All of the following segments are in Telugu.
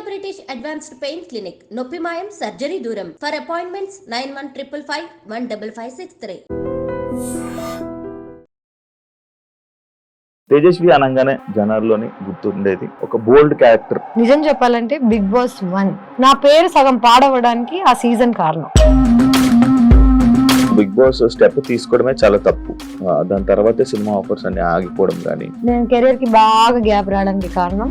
British Advanced Pain Clinic, నొప్పి మాయం సర్జరీ దూరం. For appointments 9155515563. తేజస్వి అనగానే జనాల్లోని గుర్తుండేది ఒక బోల్డ్ క్యారెక్టర్. నిజం చెప్పాలంటే బిగ్ బాస్ 1 నా పేరు సగం పాడవడానికి ఆ సీజన్ కారణం. బిగ్ బాస్ స్టెప్ తీసుకోవడమే చాలా తప్పు. దాని తర్వాతే సినిమా ఆఫర్స్ అన్ని ఆగిపోవడం కానీ నేను కెరీర్ కి బాగా గ్యాప్ రావడానికి కారణం.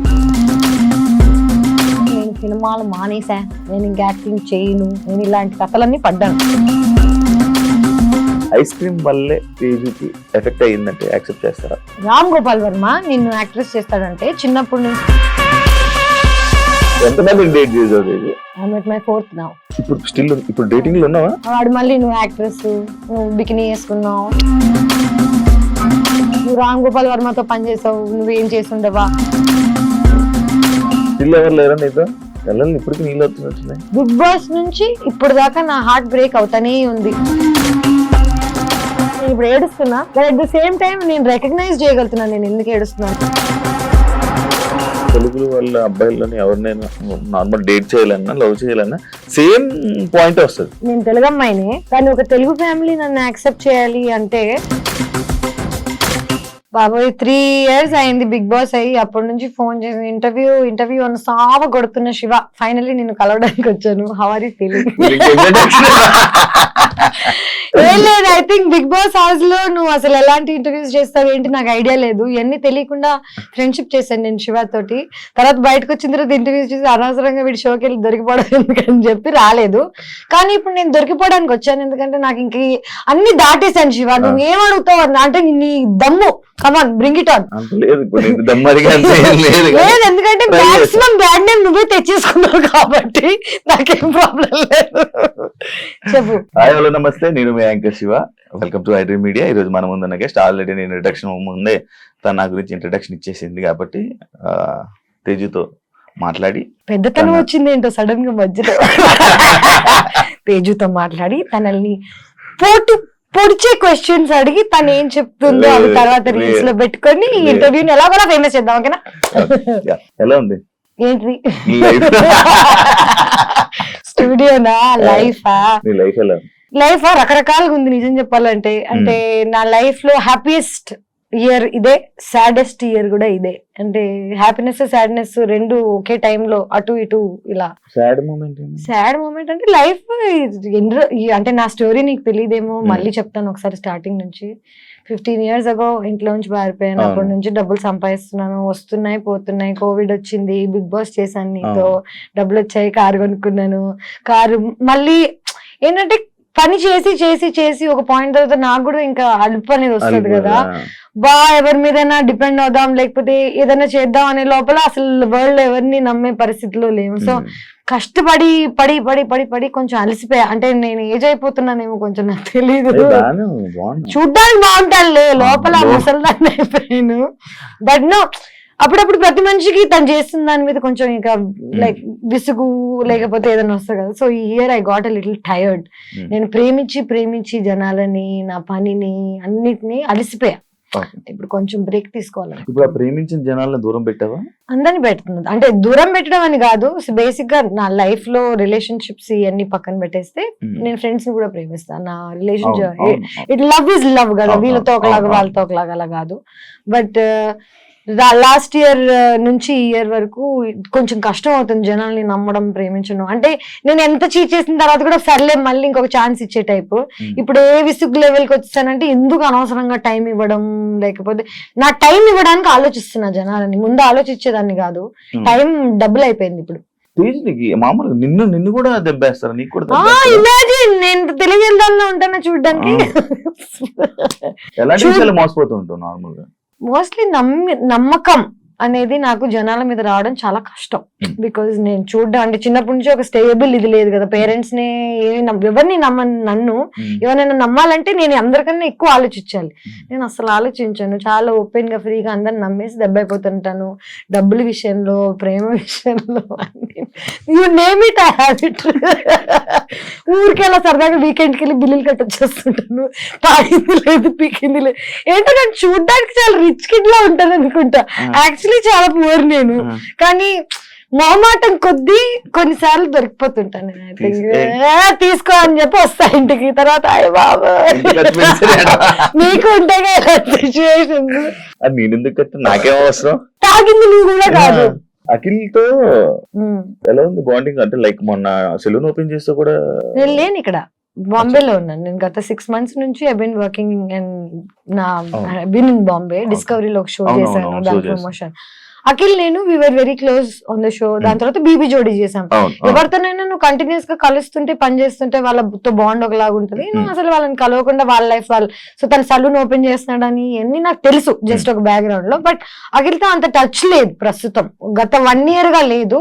నేను సినిమాలు మానేసా, నేను ఇంకా యాక్టింగ్ చేయను, నేను ఇలాంటి కథలన్నీ పడ్డాను. ఐస్ క్రీమ్ వల్లే తేజుకి ఎఫెక్ట్ అయ్యిందంటే యాక్సెప్ట్ చేస్తారా? రామ్ గోపాల్ వర్మ నిన్ను యాక్ట్రెస్ చేస్తాడంటే చిన్నప్పటి నుంచి ఎంతమంది డేట్ చేసావు Teju? I'm at my 4th now. ఇప్పుడు డేటింగ్ లో ఉన్నావా? వాడు మళ్ళీ నువ్వు యాక్ట్రెస్, నువ్వు బికినీ వేసుకున్నావు, నువ్వు రామ్ గోపాల్ వర్మతో పనిచేసావు, నువ్వేం చేస్తుండవా? స్టిల్ ఎవరు లేరా నీతో? కళ్ళని ఇప్పటికి నీళ్ళు వస్తున్నాయి. బిగ్ బాస్ నుంచి ఇప్పుడు దాకా నా హార్ట్ బ్రేక్ అవుతానే ఉంది. నేను ఇప్పుడు ఏడుస్తున్నా, అట్ ద సేమ్ టైం నేను రికగ్నైజ్ చేయగలుగుతున్నాను నేను ఎందుకు ఏడుస్తున్నాను. తెలుగు వాళ్ళ అబ్బాయిలని ఎవరినైనా నార్మల్ డేట్ చేయాలన్నా లవ్ చేయాలన్నా సేమ్ పాయింట్ వస్తుంది. నేను తెలుగు అమ్మాయినే, కానీ ఒక తెలుగు ఫ్యామిలీ నన్ను యాక్సెప్ట్ చేయాలి అంటే బాబోయ్ 3 years అయింది బిగ్ బాస్ అయ్యి. అప్పటి నుంచి ఫోన్ చేసి ఇంటర్వ్యూ అని సావ కొడుతున్న శివ, ఫైనల్లీ నేను కలవడానికి వచ్చాను. How are you feeling? ఏం లేదు, I think Bigg Boss house లో నువ్వు అసలు ఎలాంటి ఇంటర్వ్యూస్ చేస్తావు ఏంటి నాకు ఐడియా లేదు. ఇవన్నీ తెలియకుండా ఫ్రెండ్షిప్ చేశాను నేను శివ తోటి. తర్వాత బయటకు వచ్చిన తర్వాత ఇంటర్వ్యూస్ చేసి అనవసరంగా వీడి షోకి వెళ్ళి దొరికిపోవడం ఎందుకని చెప్పి రాలేదు. కానీ ఇప్పుడు నేను దొరికిపోవడానికి వచ్చాను, ఎందుకంటే నాకు ఇంక అన్ని దాటేశాను. శివ నువ్వు ఏమడుగుతావు అంటే నీ దమ్ము, కమాన్ బ్రింగ్ ఇట్ ఆన్. లేదు, ఎందుకంటే మాక్సిమం బ్యాడ్ నేమ్ నువ్వే తెచ్చేసుకున్నావు కాబట్టి నాకేం ప్రాబ్లం లేదు. చెప్పు. హాయ్ హలో నమస్తే, నేను మీ anchor Shiva. Welcome to iDream media. ఈ రోజు మన ముందున్న గెస్ట్ ఆల్రెడీ నేను ఇంట్రడక్షన్ ముందే తన నా గురించి ఇంట్రడక్షన్ ఇచ్చేసింది కాబట్టి తేజుతో మాట్లాడి పెద్దతనం వచ్చింది ఏంటో సడన్ గా మధ్యలో తేజుతో మాట్లాడి తనల్ని పొడిచే క్వశ్చన్స్ అడిగి తను ఏం చెప్తుందో అది తర్వాత రీల్స్ లో పెట్టుకొని ఇంటర్వ్యూని ఎలా కూడా ఫేమస్ చేద్దాం. ఓకేనా? ఎలా ఉంది ఏంటి స్టూడియోనా లైఫ్ రకరకాలుగా ఉంది నిజం చెప్పాలంటే. అంటే నా లైఫ్ లో హ్యాపీయెస్ట్ ఇయర్ ఇదే, సాడెస్ట్ ఇయర్ కూడా ఇదే. అంటే హ్యాపీనెస్ సాడ్నెస్ రెండు ఒకే టైంలో అటు ఇటు ఇలా. సాడ్ మూమెంట్ అంటే లైఫ్ అంటే నా స్టోరీ నీకు తెలియదేమో, మళ్ళీ చెప్తాను ఒకసారి స్టార్టింగ్ నుంచి. 15 years ago ఇంట్లో నుంచి పారిపోయాను. అప్పటి నుంచి డబ్బులు సంపాదిస్తున్నాను, వస్తున్నాయి పోతున్నాయి. కోవిడ్ వచ్చింది, బిగ్ బాస్ చేశాను నీతో, డబ్బులు వచ్చాయి, కారు కొనుక్కున్నాను. కారు మళ్ళీ ఏంటంటే పని చేసి చేసి చేసి ఒక పాయింట్ తర్వాత నాకు కూడా ఇంకా అలుపు అనేది వస్తుంది కదా, ఎవరి మీదైనా డిపెండ్ అవుదాం లేకపోతే ఏదైనా చేద్దాం అనే లోపల అసలు వరల్డ్ ఎవరిని నమ్మే పరిస్థితిలో లేవు. సో కష్టపడి పడి పడి పడి పడి కొంచెం అలసిపోయా. అంటే నేను ఏజ్ అయిపోతున్నానేమో కొంచెం నాకు తెలీదు, చూడ్డానికి బాగుంటానులే లోపల ముసలిదాన్ని అయిపోయాను. బట్ నో, అప్పుడప్పుడు ప్రతి మనిషికి తను చేస్తున్న దాని మీద కొంచెం ఇంకా లైక్ విసుగు లేకపోతే ఏదైనా వస్తుంది కదా. సో ఈ year I got a little tired. నేను ప్రేమించి జనాలని, నా పనిని, అన్నిటినీ అలసిపోయా. ఇప్పుడు కొంచెం బ్రేక్ తీసుకోవాలి. ఇప్పుడు ప్రేమించిన జనాలను దూరం పెట్టావా? అందరిని పెడుతుంది. అంటే దూరం పెట్టడం అని కాదు, బేసిక్ గా నా లైఫ్ లో రిలేషన్షిప్స్ ఇవన్నీ పక్కన పెట్టేస్తే నేను ఫ్రెండ్స్ ని కూడా ప్రేమిస్తాను. నా relationship it love is love కదా, వీళ్ళతో ఒకలాగా వాళ్ళతో ఒకలాగా అలా కాదు. బట్ లాస్ట్ ఇయర్ నుంచి ఈ ఇయర్ వరకు కొంచెం కష్టం అవుతుంది జనాల్ని నమ్మడం, ప్రేమించడం. అంటే నేను ఎంత చీట్ చేసిన తర్వాత కూడా సర్లే మళ్ళీ ఇంకొక ఛాన్స్ ఇచ్చే టైపు. ఇప్పుడు ఏ విసుగు లెవెల్కి వచ్చానంటే ఎందుకు అనవసరంగా టైం ఇవ్వడం, లేకపోతే నా టైం ఇవ్వడానికి ఆలోచిస్తున్నా జనాలని. ముందు ఆలోచించేదాన్ని కాదు, టైం డబుల్ అయిపోయింది ఇప్పుడు. మామూలుగా నిన్ను కూడా దెబ్బేస్తారు, నీకు కూడా ఇమాజిన్ నేను తెలియజేద్దాంలో ఉంటానా చూడడానికి. మోసపోతుంటావు నార్మల్ గా. మోస్ట్లీ నమ్మకం అనేది నాకు జనాల మీద రావడం చాలా కష్టం. బికాజ్ నేను చూడడం అంటే చిన్నప్పటి నుంచి ఒక స్టేబుల్ ఇది లేదు కదా. పేరెంట్స్ ని ఎవరిని నన్ను ఎవరైనా నమ్మాలంటే నేను అందరికన్నా ఎక్కువ ఆలోచించాలి. నేను అసలు ఆలోచించాను, చాలా ఓపెన్ గా ఫ్రీగా అందరిని నమ్మేసి దెబ్బ అయిపోతుంటాను. డబ్బుల విషయంలో, ప్రేమ విషయంలో, you name it I have it. ఊరికి అలా సరదాగా వీకెండ్కి వెళ్ళి బిల్లులు కట్టొచ్చేస్తుంటాను. తాగింది లేదు, పీకింది లేదు. ఏంటో నేను చూడడానికి చాలా రిచ్ కిడ్ లా ఉంటాను అనుకుంటా, యాక్చువల్లీ చాలా పూర్ నేను. కానీ మొహమాటం కొద్దీ కొన్నిసార్లు దొరికిపోతుంటాను నేను. I think, తీసుకో అని చెప్పి వస్తా ఇంటికి. తర్వాత అయ్య బాబా నీకు ఉంటాయి కదా సిచ్యువేషన్. నేను ఎందుకు కట్ట నాకేం అవసరం, తాగింది నువ్వు కూడా కాదు. అఖిల్ తో ఎలా ఉంది బాండింగ్? అంటే లైక్ మొన్న సెలూన్ ఓపెన్ చేస్తే కూడా నేను లేను ఇక్కడ, బాంబేలో ఉన్నాను నేను. గత 6 months నుంచి ఐ బీన్ వర్కింగ్ అండ్ నా బీన్ ఇన్ బాంబే. డిస్కవరీలో ఒక షో చేశాను, దాని ప్రమోషన్. అఖిల్ నేను we were very close on the show. దాని తర్వాత బీబీ జోడీ చేసాం. ఎవరితోనైనా నువ్వు కంటిన్యూస్ గా కలుస్తుంటే పని చేస్తుంటే వాళ్ళతో బాండ్ ఒకలాగా ఉంటుంది. నువ్వు అసలు వాళ్ళని కలవకుండా వాళ్ళ లైఫ్ వాళ్ళు, సో తన సలూన్ ఓపెన్ చేస్తున్నాడని అన్ని నాకు తెలుసు జస్ట్ ఒక బ్యాక్గ్రౌండ్ లో. బట్ అఖిల్తో అంత టచ్ లేదు ప్రస్తుతం, గత 1 year గా లేదు.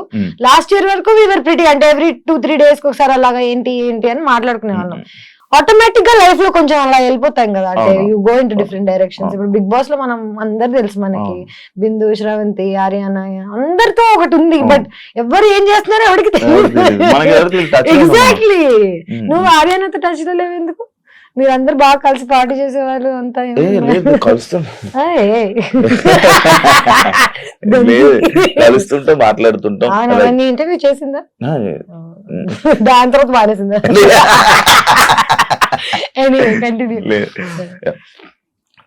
లాస్ట్ ఇయర్ వరకు వి వర్ ప్రిటీ, అంటే ఎవ్రీ 2-3 days కి ఒకసారి అలాగా ఏంటి అని మాట్లాడుకునే వాళ్ళం. ఆటోమేటిక్ గా లైఫ్ లో కొంచెం అలా వెళ్ళిపోతాం కదా, అంటే you go in to different directions. ఇప్పుడు బిగ్ బాస్ లో మనం అందరు తెలుసు మనకి, బిందు, శ్రవంతి, ఆర్యానా అందరితో ఒకటి ఉంది. బట్ ఎవరు ఏం చేస్తున్నారో ఎవరికి తెలియదు. ఎగ్జాక్ట్లీ. నువ్వు ఆర్యానాతో టచ్ లో లేవు ఎందుకు? మీరందరూ బాగా కలిసి పార్టీ చేసేవాళ్ళు అంతా. కలుస్తుంటే మాట్లాడుతుంటాం. ఇంటర్వ్యూ చేసిందా? దాని తర్వాత మానేసిందా?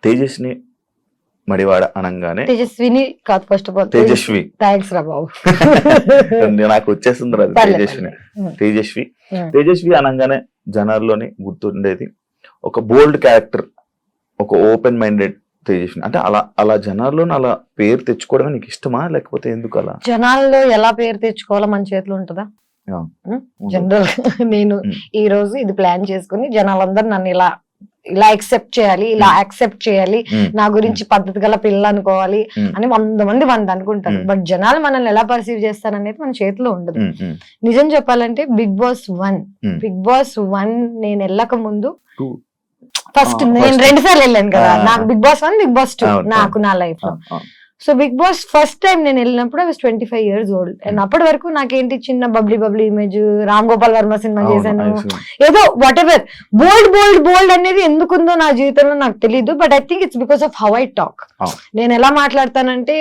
తేజస్ని మడివాడ అనగానే తేజస్విని కాదు, first of all Tejaswi. Thanks రా బాబు, నాకు వచ్చేస్తుంది రాదు. తేజస్వి అనగానే జనాల్లోని గుర్తుండేది ఒక బోల్డ్ క్యారెక్టర్, ఒక ఓపెన్ మైండెడ్ తేజస్విని. అంటే అలా జనాల్లోని అలా పేరు తెచ్చుకోవడమే నీకు ఇష్టమా, లేకపోతే ఎందుకు అలా? జనాల్లో ఎలా పేరు తెచ్చుకోవాలో మన చేతిలో ఉంటుందా? జనరల్ నేను ఈ రోజు ఇది ప్లాన్ చేసుకుని జనాలందరూ నన్ను ఇలా యాక్సెప్ట్ చేయాలి, ఇలా యాక్సెప్ట్ చేయాలి, నా గురించి పద్ధతి గల పిల్ల అనుకోవాలి అని 100 మంది అనుకుంటారు. బట్ జనాలు మనల్ని ఎలా పర్సీవ్ చేస్తారనేది మన చేతిలో ఉండదు. నిజం చెప్పాలంటే బిగ్ బాస్ 1 నేను వెళ్ళక ముందు ఫస్ట్ నేను 2 సార్లు వెళ్ళాను కదా. నాకు బిగ్ బాస్ 1, బిగ్ బాస్ 2 నాకు నా లైఫ్ లో. So Bigg Boss first time నేను వెళ్ళినప్పుడు I was 25 years old. And అప్పటి వరకు నాకేంటి చిన్న bubbly image, Ram Gopal Varma cinema చేశాను, ఏదో వాట్ ఎవర్. బోల్డ్ అనేది ఎందుకుందో నా జీవితంలో నాకు తెలియదు. But I think it's because of how I talk. నేను ఎలా మాట్లాడతానంటే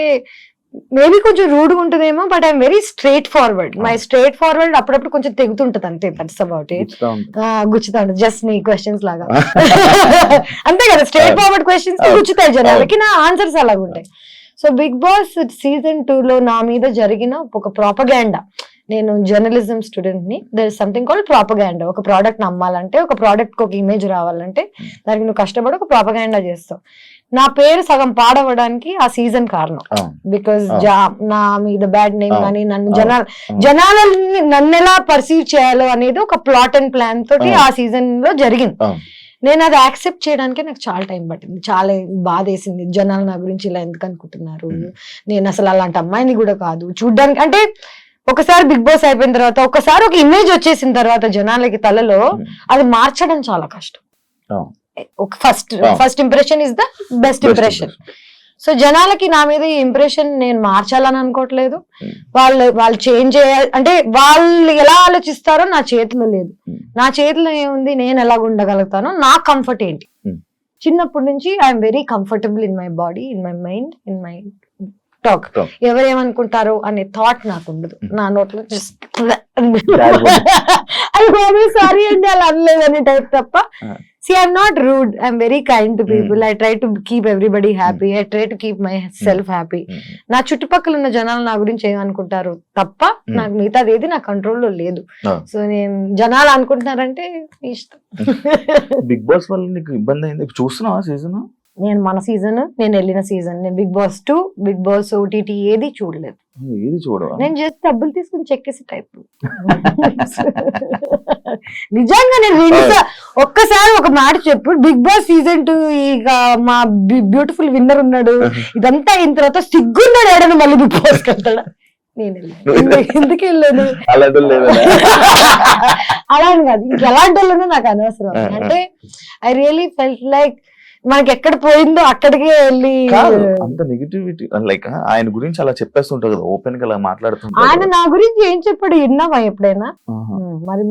మేబీ కొంచెం రూడ్ గా ఉంటుందేమో, but I'm very straight forward. My straight forward అప్పుడప్పుడు కొంచెం తెగుతుంటది అంతే, దట్స్ అబౌట్ ఇట్. గుచ్చుతా ఉంటుంది జస్ట్ నీ క్వశ్చన్స్ లాగా. అంతే కదా, స్ట్రైట్ ఫార్వర్డ్ క్వశ్చన్స్ గుచ్చుతాయి జనాలకి, నా ఆన్సర్స్ అలాగ ఉంటాయి. సో బిగ్ బాస్ సీజన్ 2 లో నా మీద జరిగిన ఒక ప్రాపగాండా, నేను జర్నలిజం స్టూడెంట్ ని, there is something called propaganda. ఒక ప్రోడక్ట్ నమ్మాలంటే, ఒక ప్రోడక్ట్ కి ఒక ఇమేజ్ రావాలంటే దానికి నువ్వు కష్టపడి ఒక ప్రాపగాండా చేస్తావు. నా పేరు సగం పాడవడానికి ఆ సీజన్ కారణం. బికాస్ నా మీద బ్యాడ్ నేమ్ కానీ జనాలని నన్ను ఎలా పర్సీవ్ చేయాలో అనేది ఒక ప్లాట్ అండ్ ప్లాన్ తోటి ఆ సీజన్ లో జరిగింది. నేను అది యాక్సెప్ట్ చేయడానికి నాకు చాలా టైం పట్టింది, చాలా బాధ వేసింది. జనాలు నా గురించి ఇలా ఎందుకు అనుకుంటున్నారు, నేను అసలు అలాంటి అమ్మాయిని కూడా కాదు చూడ్డానికి. అంటే ఒకసారి బిగ్ బాస్ అయిపోయిన తర్వాత, ఒకసారి ఒక ఇమేజ్ వచ్చేసిన తర్వాత జనాలకి తలలో అది మార్చడం చాలా కష్టం. First impression is the best impression. So జనాలకి నా మీద ఈ ఇంప్రెషన్ నేను మార్చాలని అనుకోవట్లేదు. వాళ్ళు చేంజ్ చేయాలి అంటే వాళ్ళు ఎలా ఆలోచిస్తారో నా చేతిలో లేదు. నా చేతిలో ఏముంది, నేను ఎలా ఉండగలుగుతానో, నా కంఫర్ట్ ఏంటి. చిన్నప్పటి నుంచి I'm very comfortable in my body, in my mind, in my talk. ఎవరేమనుకుంటారో అనే థాట్ నాకు ఉండదు. నా నోట్లో జస్ట్ సారీ అండి అలా అనలేదని టైప్ తప్ప. See, I'm not rude. I'm very kind to people. I try to keep everybody happy. I try to keep myself happy. నా చుట్టుపక్కల ఉన్న జనాలు నా గురించి ఏమనుకుంటారు తప్ప నాకు మిగతాది ఏది నా కంట్రోల్లో లేదు. సో నేను జనాలు అనుకుంటున్నారంటే ఇష్టం. బిగ్ బాస్ వల్ల నీకు ఇబ్బంది అయింది చూస్తున్నావా సీజన్? నేను మన సీజన్, నేను వెళ్ళిన సీజన్, నేను Bigg Boss 2, Bigg Boss OTT ఏది చూడలేదు. ఏది చూడవా? నేను జస్ట్ డబ్బులు తీసుకుని చెక్కేసి టైప్. నిజంగా నేను ఒక్కసారి ఒక మాట చెప్పు, బిగ్ బాస్ సీజన్ 2 ఇక మా బ్యూటిఫుల్ విన్నర్ ఉన్నాడు, ఇదంతా అయిన తర్వాత సిగ్గున్నాడు ఏడను మళ్ళీ బిగ్ బాస్ వెళ్తాడా? నేను ఎందుకు వెళ్ళాను అలా అని కాదు, ఇంకెలాంటి వాళ్ళనో నాకు అనవసరం. అంటే ఐ రియలీ ఫెల్ట్ లైక్ మనకి ఎక్కడ పోయిందో అక్కడికే వెళ్ళి అంత నెగిటివిటీ. లైక్ ఆయన గురించి అలా చెప్పేస్తుంటారు కదా, ఓపెన్ గా అలా మాట్లాడుతుంటారు. ఆయన నా గురించి ఏం చెప్పాడు విన్నావా ఎప్పుడైనా? మరి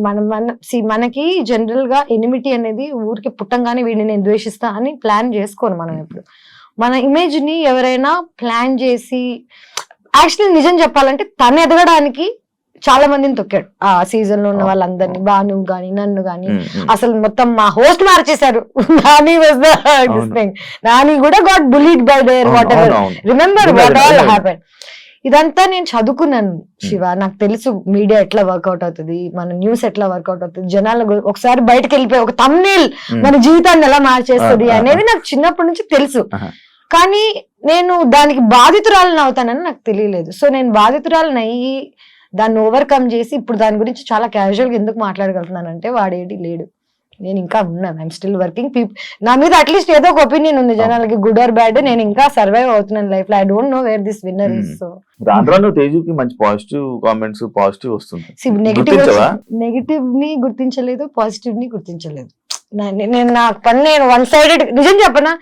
మనకి జనరల్ గా ఎనిమిటీ అనేది ఊరికి పుట్టంగానే వీడిని నేను ద్వేషిస్తా అని ప్లాన్ చేసుకోను మనం. ఎప్పుడు మన ఇమేజ్ ని ఎవరైనా ప్లాన్ చేసి యాక్చువల్లీ నిజం చెప్పాలంటే తను ఎదగడానికి చాలా మందిని తొక్కాడు ఆ సీజన్ లో ఉన్న వాళ్ళందరినీ, భాను గాని నన్ను గాని, అసలు మొత్తం మా హోస్ట్ మార్చేశారు. Nani was the thing. Nani కూడా got bullied by their whatever, remember what all happen. ఇదంతా నేను చదువుకున్నాను శివ, నాకు తెలుసు మీడియా ఎట్లా వర్కౌట్ అవుతుంది, మన న్యూస్ ఎట్లా వర్కౌట్ అవుతుంది, జనాల ఒకసారి బయటకు వెళ్ళిపోయి ఒక థంబ్నెయిల్ మన జీవితాన్ని ఎలా మార్చేస్తుంది అనేది నాకు చిన్నప్పటి నుంచి తెలుసు. కానీ నేను దానికి బాధితురాలను అవుతానని నాకు తెలియలేదు. సో నేను బాధితురాలను అయ్యి దాన్ని ఓవర్కమ్ చేసి ఇప్పుడు దాని గురించి చాలా క్యాజువల్ గా ఎందుకు మాట్లాడగలుగుతున్నానంటే వాడేటి లేడు, నేను ఇంకా ఉన్నాను. I'm still working. నా మీద అట్లీస్ట్ ఏదో ఒక ఒపీనియన్ ఉంది జనాలకి, గుడ్ ఆర్ బ్యాడ్. నేను ఇంకా సర్వైవ్ అవుతున్నాను లైఫ్ లో. I don't know where this winner is. So దాంట్లో తేజుకి మంచి పాజిటివ్ కామెంట్స్, పాజిటివ్ వస్తుంది. నెగిటివ్ ని గుర్తించలేదు, పాజిటివ్ ని గుర్తించలేదు. నేను నా పని నేను వన్ సైడెడ్, నిజం చెప్పనా,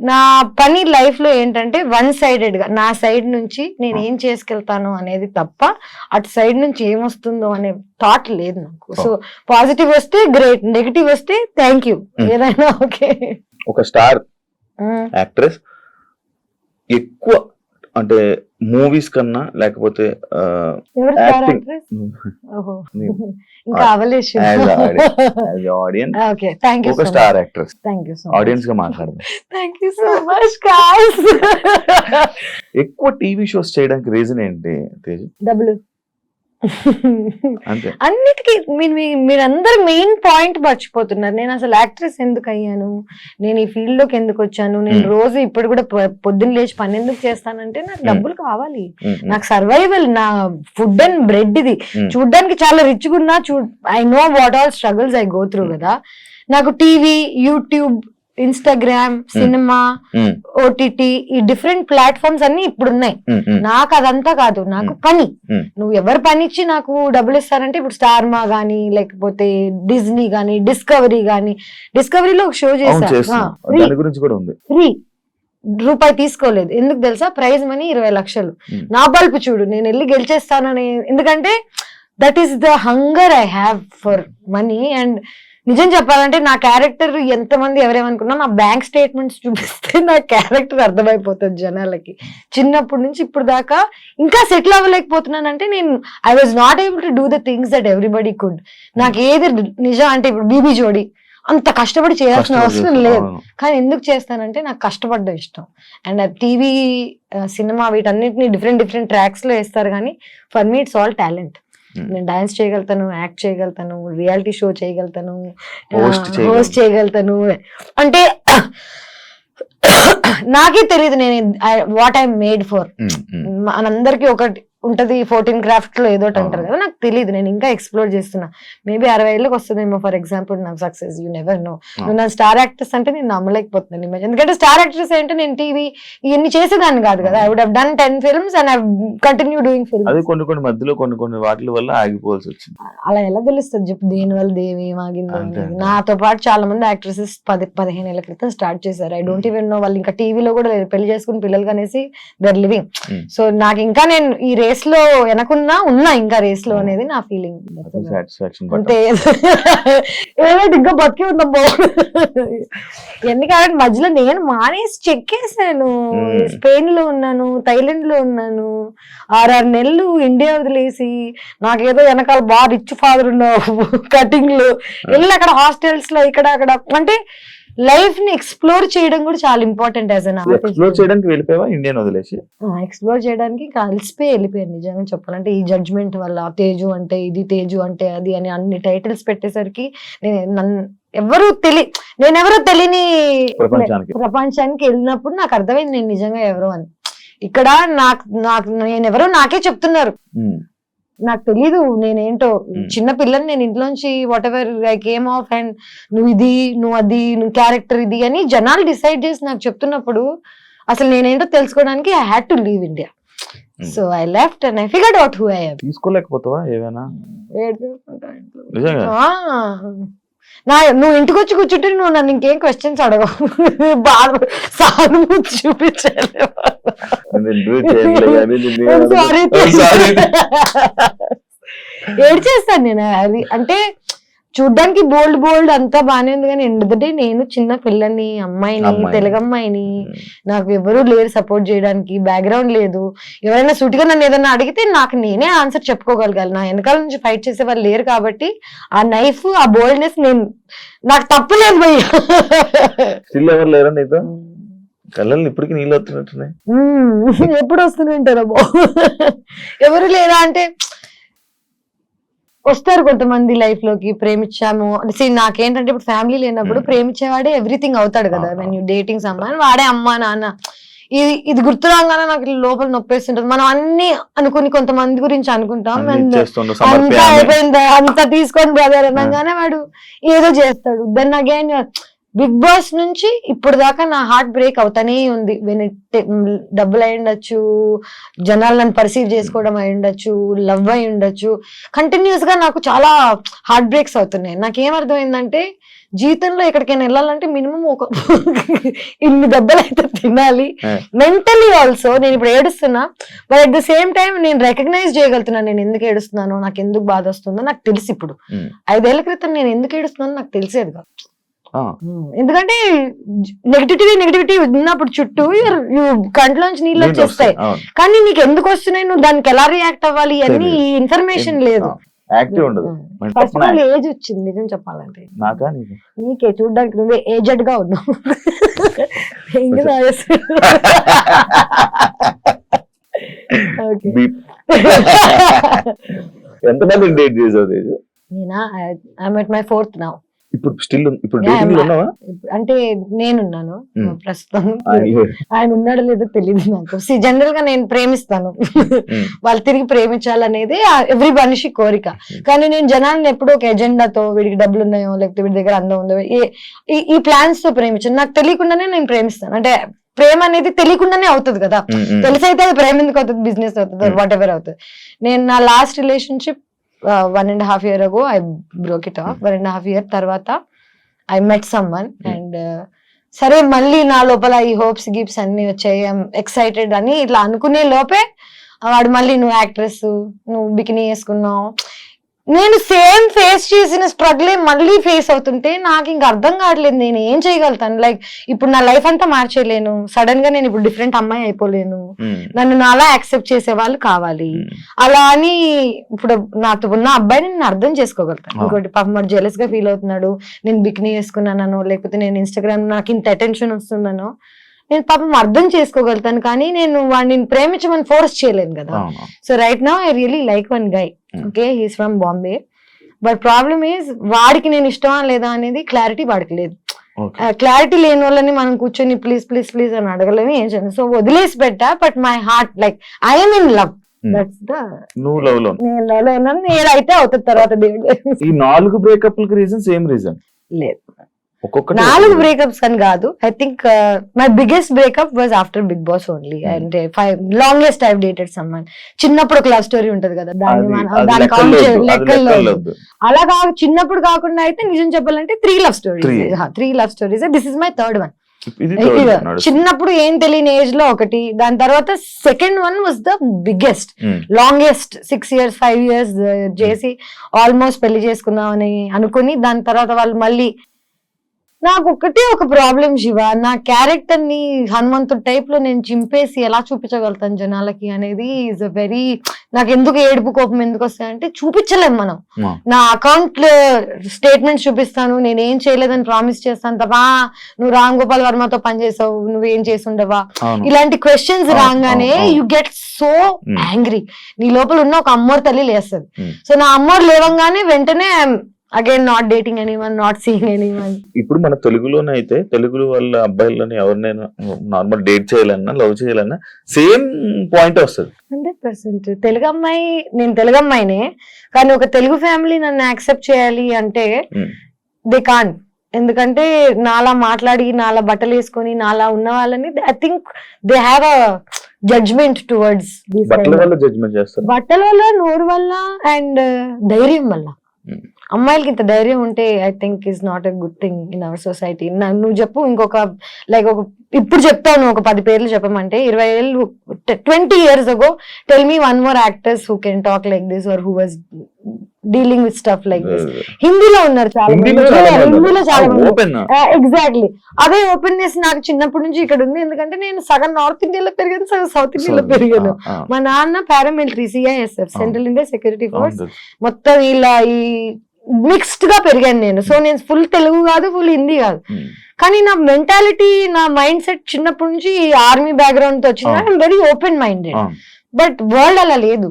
నా పని లైఫ్ లో ఏంటంటే వన్ సైడెడ్ గా నా సైడ్ నుంచి నేను ఏం చేసుకెళ్తాను అనేది తప్ప అటు సైడ్ నుంచి ఏమొస్తుందో అనే థాట్ లేదు నాకు. సో పాజిటివ్ వస్తే గ్రేట్, నెగిటివ్ వస్తే థ్యాంక్ యూ, ఏదైనా ఓకే. ఒక స్టార్ యాక్ట్రెస్ ఎక్కువ అంటే మూవీస్ కన్నా లేకపోతే ఇంకా అవలేష్ ఓకే, థ్యాంక్ యూ. ఒక star actress thank you so audience గా మాట్లాడదాం. Thank you so much guys. ఎక్కువ టీవీ షోస్ చేయడానికి రీజన్ ఏంటి తేజు? డబ్బులు. అంతే. అన్నిటికీ మీరందరూ మెయిన్ పాయింట్ మర్చిపోతున్నారు. నేను అసలు యాక్ట్రెస్ ఎందుకు అయ్యాను, నేను ఈ ఫీల్డ్ లోకి ఎందుకు వచ్చాను, నేను రోజు ఇప్పుడు కూడా పొద్దున్న లేచి పని ఎందుకు చేస్తానంటే నాకు డబ్బులు కావాలి, నాకు సర్వైవల్, నా ఫుడ్ అండ్ బ్రెడ్ ఇది. చూడ్డానికి చాలా రిచ్ గా ఉన్నా, I know what all struggles I go through కదా. నాకు TV, YouTube, Instagram, cinema, OTT, ఈ డిఫరెంట్ ప్లాట్ఫామ్స్ అన్ని ఇప్పుడు ఉన్నాయి. నాకు అదంతా కాదు, నాకు పని. నువ్వు ఎవరు పని ఇచ్చి నాకు డబ్బులు ఇస్తారంటే ఇప్పుడు స్టార్ మా గానీ, లేకపోతే డిజ్నీ గానీ, డిస్కవరీ గానీ, డిస్కవరీలో ఒక షో చేశా, ఫ్రీ, రూపాయి తీసుకోలేదు. ఎందుకు తెలుసా? ప్రైజ్ మనీ 20 లక్షలు. నా బల్పు చూడు, నేను వెళ్ళి గెలిచేస్తానని. ఎందుకంటే that is the hunger I have for money. And నిజం చెప్పాలంటే నా క్యారెక్టర్ ఎంతమంది ఎవరేమనుకున్నా, నా బ్యాంక్ స్టేట్మెంట్స్ చూపిస్తే నా క్యారెక్టర్ అర్థమైపోతుంది జనాలకి. చిన్నప్పటి నుంచి ఇప్పుడు దాకా ఇంకా సెటిల్ అవ్వలేకపోతున్నానంటే నేను I was not able to do the things that everybody could. నాకు ఏది నిజం అంటే ఇప్పుడు బీబీ జోడి అంత కష్టపడి చేయాల్సిన అవసరం లేదు, కానీ ఎందుకు చేస్తానంటే నాకు కష్టపడ్డం ఇష్టం. అండ్ టీవీ, సినిమా వీటన్నిటిని డిఫరెంట్ ట్రాక్స్ లో వేస్తారు, కానీ for me it's all talent. నేను డాన్స్ చేయగలుగుతాను, యాక్ట్ చేయగలుగుతాను, రియాలిటీ షో చేయగలుగుతాను, హోస్ట్ చేయగలుగుతాను. అంటే నాకే తెలియదు నేను వాట్ ఐ మేడ్ ఫర్. మనందరికి ఒకటి ఉంటది 14 క్రాఫ్ట్ లో ఏదో అంటారు కదా, నాకు తెలియదు. నేను ఇంకా ఎక్స్ప్లోర్ చేస్తున్నా. మేబీ 60 ఏళ్ళకి వస్తుందేమో ఫర్ ఎగ్జాంపుల్ నాకు సక్సెస్. You never know. నువ్వు నా స్టార్ యాక్ట్రెస్ అంటే నేను నమ్మలేకపోతున్నాను ఇమేజ్. ఎందుకంటే స్టార్ యాక్ట్రెస్ అంటే నేను టీవీ ఇవన్నీ చేసేదాన్ని కాదు కదా. I would have done 10 films and I continue doing films. అది కొన్ని మధ్యలో కొన్ని వాటి వల్ల ఆగిపోవాల్సి వచ్చింది. అలా ఎలా తెలుస్తుంది చెప్పు? దేని వల్ల దేవి ఆగింది? నాతో పాటు చాలా మంది యాక్ట్రెసెస్ 10-15 ఏళ్ల క్రితం స్టార్ట్ చేశారు. ఐ డోంట్ ఈవెన్ నో వాళ్ళు ఇంకా టీవీలో కూడా పెళ్లి చేసుకుని పిల్లలు కనేసి దే ఆర్ లివింగ్. సో నాకు ఇంకా నేను ఈ రేస్ లో వెనకున్నా ఇంకా రేస్ లో అనేది నా ఫీలింగ్. అంతే, ఇంకా బతికి ఉన్నాం. ఎందుకంటే మధ్యలో నేను మానేసి చెక్కేసాను. స్పెయిన్ లో ఉన్నాను, థైలాండ్ లో ఉన్నాను, 6 నెలలు ఇండియా వదిలేసి, నాకేదో వెనకాల బాగా రిచ్ ఫాదర్ ఉన్నావు, కటింగ్ లో వెళ్ళి అక్కడ హాస్టల్స్ లో ఇక్కడ అక్కడ. అంటే లైఫ్ ని ఎక్స్ప్లోర్ చేయడం కూడా చాలా important. As an artist explore చేయడానికి వెళ్ళిపోయావా ఇండియన్ వదిలేసి? ఎక్స్ప్లోర్ చేయడానికి వెళ్ళిపోయాను నిజంగా చెప్పాలంటే. ఈ జడ్జ్మెంట్ వల్ల తేజు అంటే ఇది, తేజు అంటే అది అని అన్ని టైటిల్స్ పెట్టేసరికి నేనెవరో తెలియని ప్రపంచానికి వెళ్ళినప్పుడు నాకు అర్థమైంది నేను నిజంగా ఎవరో అని. ఇక్కడ నేనెవరో నాకే చెప్తున్నారు, నాకు తెలీదు నేనేంటో. చిన్న పిల్లని నేను ఇంట్లోంచి what ever I came of and నువ్వు ఇది, నువ్వు అది, నువ్వు క్యారెక్టర్ ఇది అని జనాలు డిసైడ్ చేసి నాకు చెప్తున్నప్పుడు అసలు నేనేంటో తెలుసుకోవడానికి I had to leave India. So I left and I figured out who I am. తీసుకోలేకపోతావా ఏమైనా? నువ్వు ఇంటికి వచ్చి కూర్చుంటే నువ్వు నన్ను ఇంకేం క్వశ్చన్స్ అడగవు, బాగా సానుభూతి చూపించాలి. ఏడ్చేస్తాను నేను. అది అంటే చూడ్డానికి బోల్డ్ అంతా బానే ఉంది కానీ ఎందుకంటే నేను చిన్న పిల్లని అమ్మాయిని, తెలుగు అమ్మాయిని, నాకు ఎవరు లేరు సపోర్ట్ చేయడానికి, బ్యాక్గ్రౌండ్ లేదు. ఎవరైనా సూటిగా నన్ను ఏదైనా అడిగితే నాకు నేనే ఆన్సర్ చెప్పుకోగలగాలి. నా వెనకాల నుంచి ఫైట్ చేసే వాళ్ళు లేరు కాబట్టి ఆ నైఫ్, ఆ బోల్డ్నెస్ నాకు తప్పలేదు భయ్య. ఎవరు లేరా నీతో? కళ్ళని ఇప్పటికీ నీళ్ళు వస్తున్నట్టున్నాయి. ఎప్పుడు వస్తుంటారా ఎవరు లేరా అంటే వస్తారు కొంతమంది లైఫ్ లోకి. ప్రేమించాము నాకేంటంటే ఇప్పుడు ఫ్యామిలీ లేనప్పుడు ప్రేమించేవాడే ఎవ్రీథింగ్ అవుతాడు కదా. వెన్ యూ డేటింగ్ సమ్వన్ వాడే అమ్మా నాన్న. ఇది గుర్తు రాగానే నాకు లోపల నొప్పేస్తుంటది. మనం అన్ని అనుకుని కొంతమంది గురించి అనుకుంటాం, అంతా అయిపోయింది అంతా తీసుకొని బ్రదర్ అనగానే వాడు ఏదో చేస్తాడు. దెన్ అగైన్ బిగ్ బాస్ నుంచి ఇప్పుడు దాకా నా హార్ట్ బ్రేక్ అవుతానే ఉంది. డబ్బులు అయి ఉండొచ్చు, జనాలు నన్ను పర్సీవ్ చేసుకోవడం అయి ఉండొచ్చు, లవ్ అయి ఉండొచ్చు, కంటిన్యూస్ గా నాకు చాలా హార్ట్ బ్రేక్స్ అవుతున్నాయి. నాకేమర్థమైందంటే జీవితంలో ఎక్కడికైనా వెళ్ళాలంటే మినిమం ఒక ఇన్ని దెబ్బలు అయితే తినాలి. మెంటలీ ఆల్సో నేను ఇప్పుడు ఏడుస్తున్నా, but at the same time నేను రికగ్నైజ్ చేయగలుగుతున్నాను నేను ఎందుకు ఏడుస్తున్నానో, నాకు ఎందుకు బాధ వస్తుందో నాకు తెలుసు. ఇప్పుడు 5 ఏళ్ల క్రితం నేను ఎందుకు ఏడుస్తున్నానో నాకు తెలిసేది కాదు. ఎందుకంటే నెగిటివిటీ ఉన్నప్పుడు చుట్టూ కంట్లోంచి నీళ్ళు వచ్చేస్తాయి, కానీ నీకు ఎందుకు వస్తున్నాయి, నువ్వు దానికి ఎలా రియాక్ట్ అవ్వాలి అన్ని ఇన్ఫర్మేషన్ లేదు. ఫస్ట్ ఆఫ్ ఆల్ ఏజ్ వచ్చింది నిజం చెప్పాలంటే. నీకే చూడడానికి నువ్వే ఏజెడ్ గా ఉన్నావు. నేనా I'm at my 4th now. అంటే నేనున్నాను ప్రస్తుతం. ఆయన ఉన్నాడో లేదో తెలియదు నాకు. జనరల్ గా నేను ప్రేమిస్తాను, వాళ్ళు తిరిగి ప్రేమించాలనేది ఎవ్రీ మనిషి కోరిక. కానీ నేను జనాలను ఎప్పుడూ ఒక ఎజెండాతో వీడికి డబ్బులు ఉన్నాయో లేకపోతే వీడి దగ్గర అందం ఉందో ఈ ప్లాన్స్ తో ప్రేమించాను. నాకు తెలియకుండానే నేను ప్రేమిస్తాను. అంటే ప్రేమ అనేది తెలియకుండానే అవుతుంది కదా, తెలిసైతే అది ప్రేమ ఎందుకు అవుతుంది, బిజినెస్ అవుతుంది, వాట్ ఎవర్ అవుతుంది. నేను నా last relationship 1.5 year ago I broke it off. 1.5 year తర్వాత I met someone and సరే మళ్ళీ నా లోపల ఈ హోప్స్ గిప్స్ అన్ని వచ్చాయి, ఎక్సైటెడ్ అని ఇట్లా అనుకునే లోపే వాడు మళ్ళీ నువ్వు యాక్ట్రెస్, నువ్వు బికినీ వేసుకున్నావు. నేను సేమ్ ఫేస్ చేసిన స్ట్రగులే మళ్ళీ ఫేస్ అవుతుంటే నాకు ఇంకా అర్థం కావట్లేదు నేను ఏం చేయగలుగుతాను. లైక్ ఇప్పుడు నా లైఫ్ అంతా మార్చేయలేను, సడన్ గా నేను ఇప్పుడు డిఫరెంట్ అమ్మాయి అయిపోలేను, నన్ను నాలా యాక్సెప్ట్ చేసే వాళ్ళు కావాలి. అలా అని ఇప్పుడు నాతో ఉన్న అబ్బాయిని నేను అర్థం చేసుకోగలుగుతాను. ఇంకోటి పాపం మరి జెలస్ గా ఫీల్ అవుతున్నాడు, నేను బికినీ వేసుకున్నానో లేకపోతే నేను ఇన్స్టాగ్రామ్ నాకు ఇంత అటెన్షన్ వస్తుందనో నేను పాపం అర్థం చేసుకోగలుగుతాను, కానీ నేను వాడిని ప్రేమించమని ఫోర్స్ చేయలేను కదా. So right now I really like one guy. Okay, he's from Bombay, but problem is వాడికి నేను ఇష్టమా లేదా అనేది క్లారిటీ వాడికి లేదు. క్లారిటీ లేని వాళ్ళని మనం కూర్చొని ప్లీజ్ ప్లీజ్ ప్లీజ్ అని అడగలేము, ఏం చేయను. సో వదిలేసి పెట్టా, but my heart like I'm in love. That's the నేను లవ్ లో ఉన్నాను, నేనైతే అవుతుంది తర్వాత దేవుడు. ఈ 4 బ్రేకప్ రీజన్ సేమ్ రీజన్ లేదు, 4 బ్రేకప్స్ అని కాదు. I think my biggest breakup was after Bigg Boss only. And longest I dated someone. చిన్నప్పుడు ఒక లవ్ స్టోరీ ఉంటది కదా, దాని లెక్కల్లో అలా కాదు. చిన్నప్పుడు కాకుండా అయితే నిజం చెప్పాలంటే 3 love stories. This is my 3rd one. చిన్నప్పుడు ఏం తెలియని ఏజ్ లో ఒకటి, దాని తర్వాత second one was the biggest, longest 6 years 5 years చేసి ఆల్మోస్ట్ పెళ్లి చేసుకుందామని అనుకుని దాని తర్వాత వాళ్ళు మళ్ళీ. నాకు ఒకటే ఒక ప్రాబ్లం శివ, నా క్యారెక్టర్ ని హనుమంతుడు టైప్ లో నేను చింపేసి ఎలా చూపించగలుగుతాను జనాలకి అనేది ఈజ్ అ వెరీ. నాకు ఎందుకు ఏడుపు కోపం ఎందుకు వస్తాయంటే చూపించలేం మనం. నా అకౌంట్ స్టేట్మెంట్స్ చూపిస్తాను, నేను ఏం చేయలేదని ప్రామిస్ చేస్తాను తప్ప నువ్వు రామ్ గోపాల్ వర్మతో పనిచేసావు, నువ్వేం చేసి ఉండవా, ఇలాంటి క్వశ్చన్స్ రాగానే యు గెట్ సో యాంగ్రీ. నీ లోపల ఉన్న ఒక అమ్మోరు తల్లి లేస్తుంది. సో నా అమ్మోరు లేవంగానే వెంటనే again not dating anyone, not seeing anyone. ఇప్పుడు మన తెలుగులోనే అయితే తెలుగు వాళ్ళ అబ్బాయిలని ఎవరినైనా నార్మల్ డేట్ చేయాలన్నా లవ్ చేయాలన్నా సేమ్ పాయింట్ వస్తుంది 100%. తెలుగు అమ్మాయి, నేను తెలుగు అమ్మాయినే, కానీ ఒక తెలుగు ఫ్యామిలీ నన్ను యాక్సెప్ట్ చేయాలి అంటే దే కాంట్. ఎందుకంటే నాలా మాట్లాడి నాలా బట్టలు వేసుకొని నాలా ఉన్న వాళ్ళని I think they have a judgement towards. బట్టల వల్ల, నోరు వల్ల అండ్ ధైర్యం వల్ల. అమ్మాయిలకి ఇంత ధైర్యం ఉంటే I think is not a good thing in our society. నువ్వు చెప్పు ఇంకొక లైక్ ఒక ఇప్పుడు చెప్తాను ఒక 10 పేర్లు చెప్పమంటే 20 ఏళ్ళు 20 years ago tell me 1 more actress who can talk like this or who was dealing with stuff like this. హిందీలో ఉన్నారు చాలా మంది, హిందీలో చాలా మంది. ఓపెన్ ఎగ్జాక్ట్లీ అదే ఓపెన్నెస్ నాకు చిన్నప్పటి నుంచి ఇక్కడ ఉంది. ఎందుకంటే నేను సగం నార్త్ ఇండియాలో పెరిగాను, సగం సౌత్ ఇండియాలో పెరిగాను. మా నాన్న paramilitary CISF, central India security force, మొత్తం ఇలా ఈ మిక్స్డ్ గా పెరిగాను నేను. సో నేను ఫుల్ తెలుగు కాదు, ఫుల్ హిందీ కాదు. కానీ నా మెంటాలిటీ, నా మైండ్ సెట్ చిన్నప్పటి నుంచి ఆర్మీ బ్యాక్గ్రౌండ్ తో వచ్చింది. I'm very open minded. But world అలా లేదు.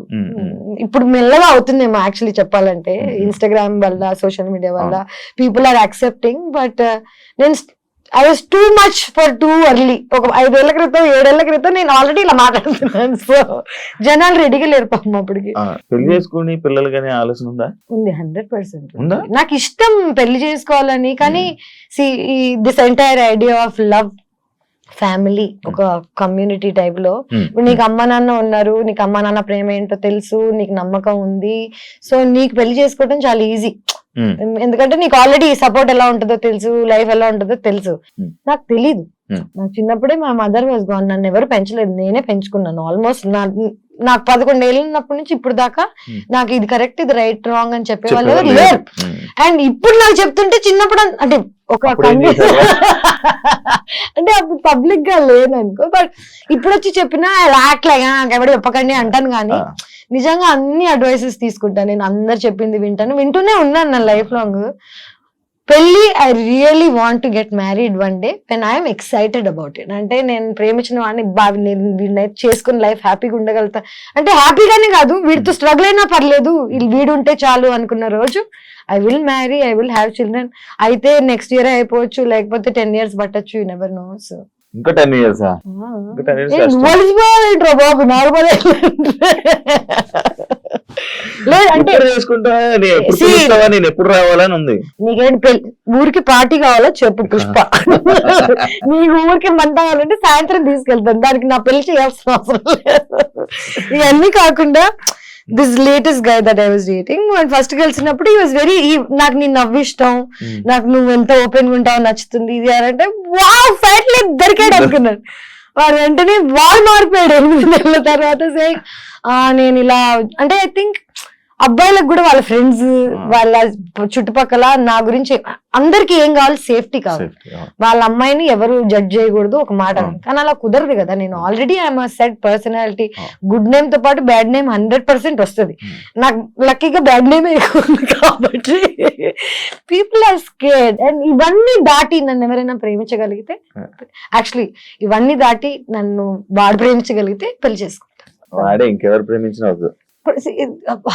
ఇప్పుడు మెల్లగా అవుతుందేమో యాక్చువల్లీ చెప్పాలంటే, ఇన్స్టాగ్రామ్ వల్ల, సోషల్ మీడియా వల్ల పీపుల్ ఆర్ యాక్సెప్టింగ్. బట్ నేను I was too much for too early. ఒక 5 ఏళ్ల క్రితం 7 ఏళ్ల క్రితం నేను ఆల్రెడీ ఇలా మాట్లాడుతున్నాను. సో జనాలు రెడీగా లేరు పాపం అప్పటికి. పెళ్లి చేసుకుని పిల్లలు కానీ ఆలోచన ఉందా? ఉంది, 100%. నాకు ఇష్టం పెళ్లి చేసుకోవాలని. కానీ this entire idea of love, family, ఒక కమ్యూనిటీ టైప్ లో, నీకు అమ్మ నాన్న ఉన్నారు, నీకు అమ్మ నాన్న ప్రేమ ఏంటో తెలుసు, నీకు నమ్మకం ఉంది, సో నీకు పెళ్లి చేసుకోవడం చాలా ఈజీ. ఎందుకంటే నీకు ఆల్రెడీ సపోర్ట్ ఎలా ఉంటుందో తెలుసు, లైఫ్ ఎలా ఉంటుందో తెలుసు. నాకు తెలీదు. నాకు చిన్నప్పుడే మా మదర్ వాజ్ గాన్. నన్ను ఎవరు పెంచలేదు, నేనే పెంచుకున్నాను. ఆల్మోస్ట్ నాకు 11 ఏళ్ళు ఉన్నప్పటి నుంచి ఇప్పుడు దాకా నాకు ఇది కరెక్ట్, ఇది రైట్, రాంగ్ అని చెప్పేవాళ్ళు లేరు. అండ్ ఇప్పుడు నాకు చెప్తుంటే చిన్నప్పుడు అంటే ఒక అంటే అప్పుడు పబ్లిక్ గా లేదనుకో, బట్ ఇప్పుడు వచ్చి చెప్పినా రాట్లేగా నాకు ఎవరు చెప్పకండి అంటాను. కానీ నిజంగా అన్ని అడ్వైసెస్ తీసుకుంటాను నేను, అందరు చెప్పింది వింటూనే ఉన్నాను నా లైఫ్ లాంగ్. పెళ్లి, I really want to get married one day when I'm excited about it. అంటే నేను ప్రేమించిన వాడిని వీడిని చేసుకుని లైఫ్ హ్యాపీగా ఉండగలుగుతా. అంటే హ్యాపీగానే కాదు, వీడితో స్ట్రగుల్ అయినా పర్లేదు, వీడు ఉంటే చాలు అనుకున్న రోజు I will marry, I will have children. అయితే నెక్స్ట్ ఇయర్ అయిపోవచ్చు, లేకపోతే 10 years పట్టచ్చు, యు నెవర్ నో. సో ఇంకా 10 years బాబు నార్మల్ లేదంటే నేను ఎప్పుడు రావాలని ఉంది. నీకేంటి ఊరికి పార్టీ కావాలో చెప్పు పుష్ప. నీకు ఊరికి మంట కావాలంటే సాయంత్రం తీసుకెళ్తాను, దానికి నా పెళ్లి చేయాల్సిన అవసరం లేదు. ఇవన్నీ కాకుండా this latest guy that I was dating, first కలిసినప్పుడు ఈ వాజ్ వెరీ, నాకు నీ నవ్వు ఇష్టం, నాకు నువ్వు ఎంత ఓపెన్ గా ఉంటావు, నచ్చుతుంది ఇది అంటే వావ్ ఫైట్ లేదు దొరికాడు అనుకున్నాను. వాడు వెంటనే వాల్ మారిపోయాడు 8 నెలల తర్వాత. నేను ఇలా అంటే ఐ థింక్ అబ్బాయిలకు కూడా వాళ్ళ ఫ్రెండ్స్, వాళ్ళ చుట్టుపక్కల నా గురించి అందరికి ఏం కావాలి, సేఫ్టీ కావాలి. వాళ్ళ అమ్మాయిని ఎవరు జడ్జ్ చేయకూడదు ఒక మాట. కానీ అలా కుదరదు కదా. నేను already I'm set personality, good name తో పాటు బ్యాడ్ నేమ్ 100% వస్తుంది. నాకు లక్కీగా బ్యాడ్ నేమ్ ఎక్కువ ఉంది కాబట్టి పీపుల్ ఆర్ స్కేర్డ్. అండ్ ఇవన్నీ దాటి నన్ను ఎవరైనా ప్రేమించగలిగితే, యాక్చువల్లీ ఇవన్నీ దాటి నన్ను వాడు ప్రేమించగలిగితే పెళ్లి చేసుకుంటాను. ఇంకెవరు ప్రేమించిన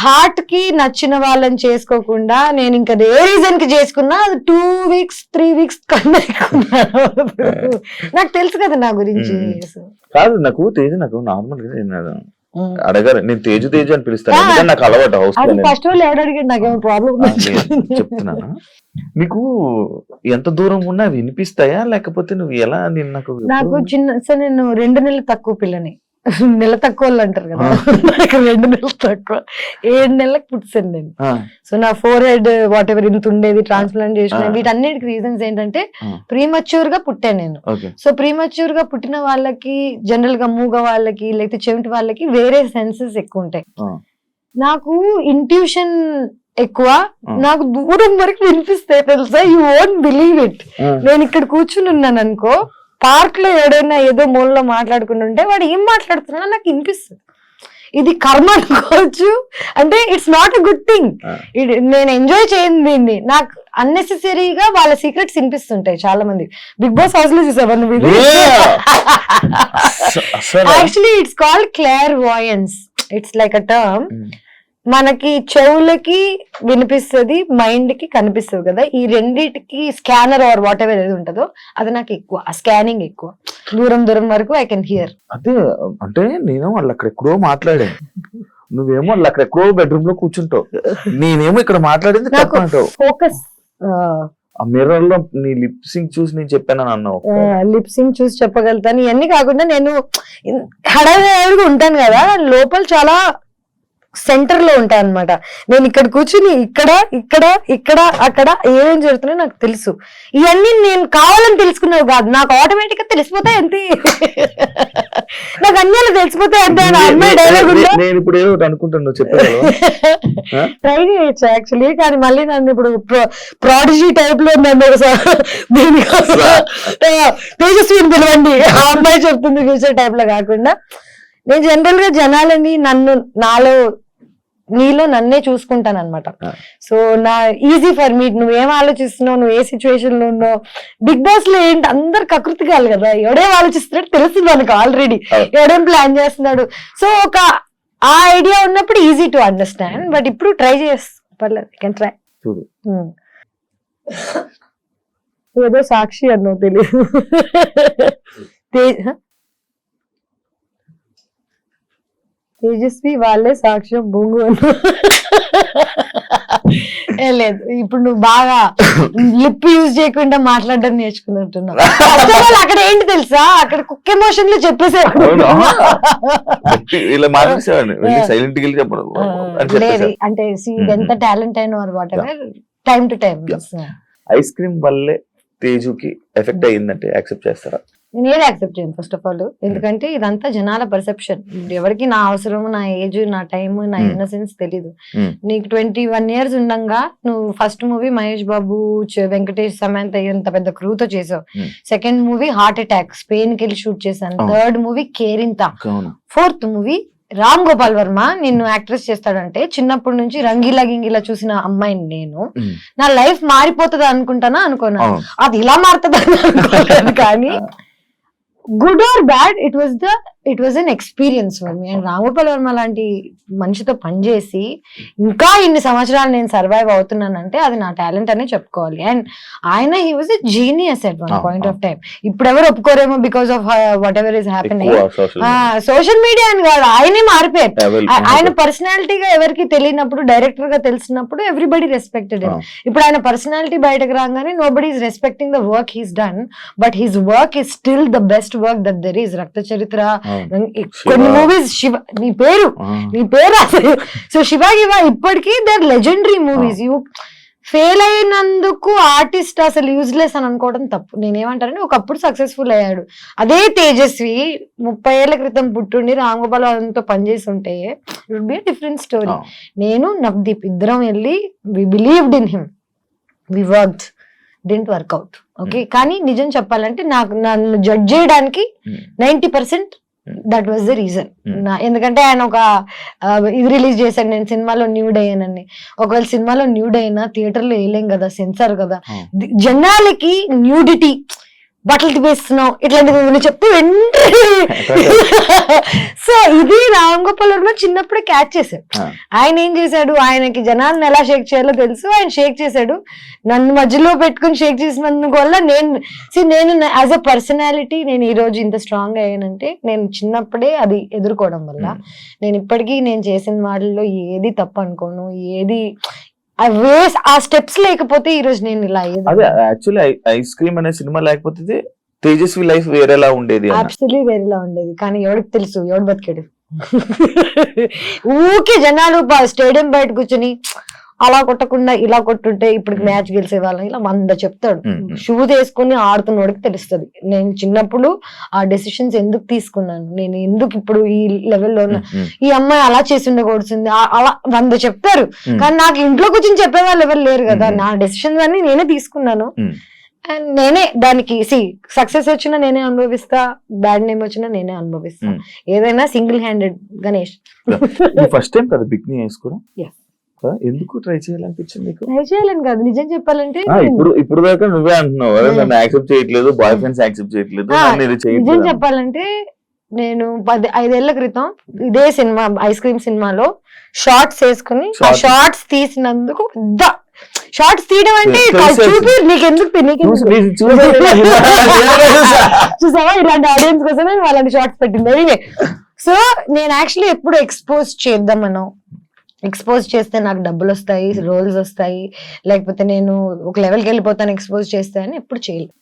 హార్ట్ కి నచ్చిన వాళ్ళని చేసుకోకుండా నేను ఇంకా ఏ రీజన్ కి చేసుకున్నా 2 weeks 3 weeks కన్నా నాకు తెలుసు కదా నా గురించి. కాదు నాకు తేజు, నాకు నార్మల్ గా అడగారు, నేను తేజు తేజు అని పిలుస్తాను, నాకు అలవాటు. ఫస్ట్ వాళ్ళు ఎవరు అడిగాడు, నాకేమో ప్రాబ్లం చెప్తున్నాను. నీకు ఎంత దూరం ఉన్నా వినిపిస్తాయా, లేకపోతే నువ్వు ఎలా? నాకు నేను 2 నెలలు తక్కువ పిల్లని, నెల తక్కువ వాళ్ళు అంటారు కదా, 2 నెలలు తక్కువ, 7 నెలలకు పుట్టాను నేను. సో నా ఫోర్హెడ్ వాట్ ఎవర్ ఇంత ఉండేది, ట్రాన్స్ప్లాంట్ చేసిన, వీటన్నిటికి రీజన్స్ ఏంటంటే ప్రీమచ్యూర్ గా పుట్టాను నేను. సో ప్రీమచ్యూర్ గా పుట్టిన వాళ్ళకి, జనరల్ గా మూగ వాళ్ళకి, లేకపోతే చెవిటి వాళ్ళకి వేరే సెన్సెస్ ఎక్కువ ఉంటాయి. నాకు ఇంట్యూషన్ ఎక్కువ, నాకు దూరం వరకు వినిపిస్తాయి తెలుసా. You won't believe it. నేను ఇక్కడ కూర్చుని ఉన్నాను అనుకో, పార్క్ లో ఎవడైనా ఏదో మూలలో మాట్లాడుకుంటుంటే వాడు ఏం మాట్లాడుతున్నా నాకు వినిపిస్తుంది. ఇది కర్మ అనుకోవచ్చు, అంటే it's not a good thing. నేను ఎంజాయ్ చేయను దీన్ని. నాకు అన్నెసెసరీగా వాళ్ళ సీక్రెట్స్ వినిపిస్తుంటాయి చాలా మంది. బిగ్ బాస్ హౌస్ లో చూసావా నువ్వు? Actually it's called clairvoyance. It's like a term. మనకి చెవులకి వినిపిస్తుంది, మైండ్ కి కనిపిస్తుంది కదా. ఈ రెండిటికి స్కానర్ ఆర్ వాట్ ఎవర్ ఏది ఉంటుందో అది నాకు ఎక్కువ, ఆ స్కానింగ్ ఎక్కువ. దూరం దూరం వరకు ఐ కెన్ హియర్. అదే అంటే నేను వాళ్ళు అక్కడెక్కడో మాట్లాడాను, నువ్వేమో వాళ్ళు అక్కడెక్కడో బెడ్రూమ్ లో కూర్చుంటావు, నేనేమో ఇక్కడ మాట్లాడింది ఫోకస్. ఆ మిర్రర్ లో నీ లిప్ సింక్ చూసి నేను చెప్పాను అన్నావు. లిప్ సింక్ చూసి చెప్పగలుగుతాను. ఇవన్నీ కాకుండా నేను హడావిడిగా ఉంటాను కదా, లోపల చాలా సెంటర్ లో ఉంటా అనమాట. నేను ఇక్కడ కూర్చుని ఇక్కడ ఇక్కడ ఇక్కడ అక్కడ ఏమేం జరుగుతున్నాయో నాకు తెలుసు. ఇవన్నీ నేను కావాలని తెలుసుకున్నావు కాదు, నాకు ఆటోమేటిక్ గా తెలిసిపోతాయి అంతే. నాకు అన్ని అలా తెలిసిపోతాయి అంతే. అమ్మాయి డైలాగ్ నేను ఇప్పుడు ఏదో అనుకుంటున్నా ట్రై చేయొచ్చు యాక్చువల్లీ, కానీ మళ్ళీ నన్ను ఇప్పుడు ప్రాడిజీ టైప్ లో నన్ను దీనికోసం తేజస్విని పిలవండి, ఆ అమ్మాయి చెప్తుంది ఫ్యూచర్ టైప్ లో కాకుండా, నేను జనరల్ గా జనాలని నీలో నన్నే చూసుకుంటాను అనమాట. సో నా ఈజీ ఫర్ మీ, నువ్వేం ఆలోచిస్తున్నావు, నువ్వు ఏ సిచ్యువేషన్ లో ఉన్నావు. బిగ్ బాస్ లో ఏంటి అందరు కకృతి కాదు కదా, ఎవడేం ఆలోచిస్తున్నాడు తెలుస్తుంది మనకు ఆల్రెడీ, ఎవడేం ప్లాన్ చేస్తున్నాడు. సో ఒక ఆ ఐడియా ఉన్నప్పుడు ఈజీ టు అండర్స్టాండ్. బట్ ఇప్పుడు ట్రై పర్లేదు, కెన్ ట్రై. ఏదో సాక్షి అన్నావు తెలియదు. తేజస్వి వాళ్ళే సాక్ష్యం బొంగు అన్నా. లేదు, ఇప్పుడు నువ్వు బాగా లిప్ యూజ్ చేయకుండా మాట్లాడడం నేర్చుకున్నట్టున్నావు. అక్కడ ఏంటి తెలుసా, అక్కడ కుక్ ఎమోషన్ లో చెప్పేసేవాడు. లేదు అంటే ఎంత టాలెంట్ అయినా what ever, time to time. Ice cream వల్లే తేజుకి ఎఫెక్ట్ అయ్యిందంటే యాక్సెప్ట్ చేస్తారా? నేను ఏది యాక్సెప్ట్ చేయను ఫస్ట్ ఆఫ్ ఆల్. ఎందుకంటే ఇదంతా జనాల పర్సెప్షన్. ఎవరికి నా అవసరం, నా ఏజ్, నా టైం, నా ఇన్నసెన్స్ తెలీదు. నీకు 21 years ఉండగా నువ్వు ఫస్ట్ మూవీ మహేష్ బాబు, వెంకటేష్, సమంత ఎంత పెద్ద క్రూతో చేసావు. Second movie heart attack, Spain కి వెళ్ళి షూట్ చేశాను. Third movie Kerintha. Fourth movie Ram Gopal Varma నిన్ను యాక్ట్రెస్ చేస్తాడంటే చిన్నప్పటి నుంచి రంగీలా గింగిలా చూసిన అమ్మాయిని నేను, నా లైఫ్ మారిపోతుంది అనుకుంటానా అనుకున్నాను. అది ఇలా మారుతుంది అనుకోలేదు. కానీ good or bad, it was an experience for me. And Ramagopal Varma లాంటి మనిషితో పనిచేసి ఇంకా ఇన్ని సంవత్సరాలు నేను సర్వైవ్ అవుతున్నానంటే అది నా టాలెంట్ అనే చెప్పుకోవాలి. అండ్ ఆయన he was a genius at one point of time. ఇప్పుడు ఎవరు ఒప్పుకోరేమో because of whatever is happening. Social media అని కాదు, ఆయనే మారిపోయారు. ఆయన పర్సనాలిటీగా ఎవరికి తెలియనప్పుడు, డైరెక్టర్ గా తెలిసినప్పుడు ఎవ్రీబడి రెస్పెక్టెడ్ హిమ్. ఇప్పుడు ఆయన పర్సనాలిటీ బయటకు రాగానే nobody is respecting the work he's done, but his work is still the best work that there is. రక్త చరిత్ర, కొన్ని మూవీస్, శివ, నీ పేరు అసలు. సో శివ ఇప్పటికీ their legendary movies. You fail అయినందుకు ఆర్టిస్ట్ అసలు యూజ్లెస్ అని అనుకోవడం తప్పు. నేనేమంటానంటే ఒకప్పుడు సక్సెస్ఫుల్ అయ్యాడు. అదే తేజస్వి 30 ఏళ్ల క్రితం పుట్టుండి రామ్ గోపాల్ వర్మతో పనిచేసి ఉంటే it would be a different story. నేను నవదీప్ ఇద్దరం వెళ్ళి we believed in him, we worked, didn't work out. Okay, కానీ నిజం చెప్పాలంటే నన్ను జడ్జ్ చేయడానికి 90% దట్ వాజ్ ద రీజన్. ఎందుకంటే ఆయన ఒక ఇది రిలీజ్ చేశాను నేను, సినిమాలో న్యూడ్ అయ్యానని. ఒకవేళ సినిమాలో న్యూడ్ అయినా థియేటర్ లో వేయలేం కదా, సెన్సార్ కదా. జనాలకి న్యూడిటీ, బట్టలు తిప్పేస్తున్నావు ఇట్లాంటివి చెప్తే వెంటనే. సో ఇది రామ్ గోపాల్ వర్మ చిన్నప్పుడే క్యాచ్ చేశాడు. ఆయన ఏం చేశాడు, ఆయనకి జనాలను ఎలా షేక్ చేయాలో తెలుసు, ఆయన షేక్ చేశాడు. నన్ను మధ్యలో పెట్టుకుని షేక్ చేసినందుకు వల్ల నేను యాజ్ అ పర్సనాలిటీ నేను ఈ రోజు ఇంత స్ట్రాంగ్ అయ్యానంటే నేను చిన్నప్పుడే అది ఎదుర్కోవడం వల్ల. నేను ఇప్పటికీ నేను చేసిన వాళ్ళలో ఏది తప్పు అనుకోను, ఏది ఆ స్టెప్స్ లేకపోతే ఈ రోజు నేను ఇలా అయ్యేది. అదే యాక్చువల్లీ ఐస్ క్రీమ్ అనే సినిమా లేకపోతే తేజస్వి లైఫ్ వేరేలా ఉండేది, అబ్సల్యూట్లీ వేరేలా ఉండేది. కానీ ఎవరికి తెలుసు, ఎవడు బతికాడు. ఊకే జనాలు స్టేడియం బయట కూర్చొని అలా కొట్టకుండా ఇలా కొట్టుంటే ఇప్పుడు మ్యాచ్ గెలిచే వాళ్ళం, ఇలా 100 చెప్తాడు. షూస్ వేసుకుని ఆడుతున్నోడికి తెలుస్తుంది నేను చిన్నప్పుడు ఆ డెసిషన్స్ ఎందుకు తీసుకున్నాను, నేను ఎందుకు ఇప్పుడు ఈ లెవెల్లో ఉన్నా, ఈ అమ్మాయి అలా చేసి ఉండకూడుతుంది, అలా 100 చెప్తారు. కానీ నాకు ఇంట్లో కూర్చొని చెప్పే వాళ్ళు ఎవరు లేరు కదా. నా డెసిషన్స్ అన్ని నేనే తీసుకున్నాను. అండ్ నేనే దానికి సక్సెస్ వచ్చినా నేనే అనుభవిస్తా, బ్యాడ్ నేమ్ వచ్చినా నేనే అనుభవిస్తా. ఏదైనా single handed. Ganesh first time కదా బిక్నీ వేసుకోవడం, ఎందుకు ట్రై చేయాలనిపించింది? ట్రై చేయాలని కాదు, నిజం చెప్పాలంటే ఇప్పుడు దాకా నువ్వే అంటున్నావు నన్ను యాక్సెప్ట్ చేయట్లేదు, బాయ్ ఫ్రెండ్స్ యాక్సెప్ట్ చేయట్లేదు. నిజం చెప్పాలంటే నేను 5 ఏళ్ల క్రితం ఇదే సినిమా ఐస్ క్రీమ్ సినిమాలో షార్ట్స్ వేసుకుని ఆ షార్ట్స్ తీసినందుకు షార్ట్స్ తీయడం అంటే చూపి నీకెందుకు చూసావా, ఇలాంటి ఆడియన్స్ కోసమే వాళ్ళని షార్ట్స్ పెట్టింది. సో నేను యాక్చువల్లీ ఎప్పుడు ఎక్స్పోజ్ చేస్తే నాకు డబ్బులు వస్తాయి, రోల్స్ వస్తాయి, లేకపోతే నేను ఒక లెవెల్కి వెళ్ళిపోతాను ఎక్స్పోజ్ చేస్తే అని ఎప్పుడు చేయలేదు.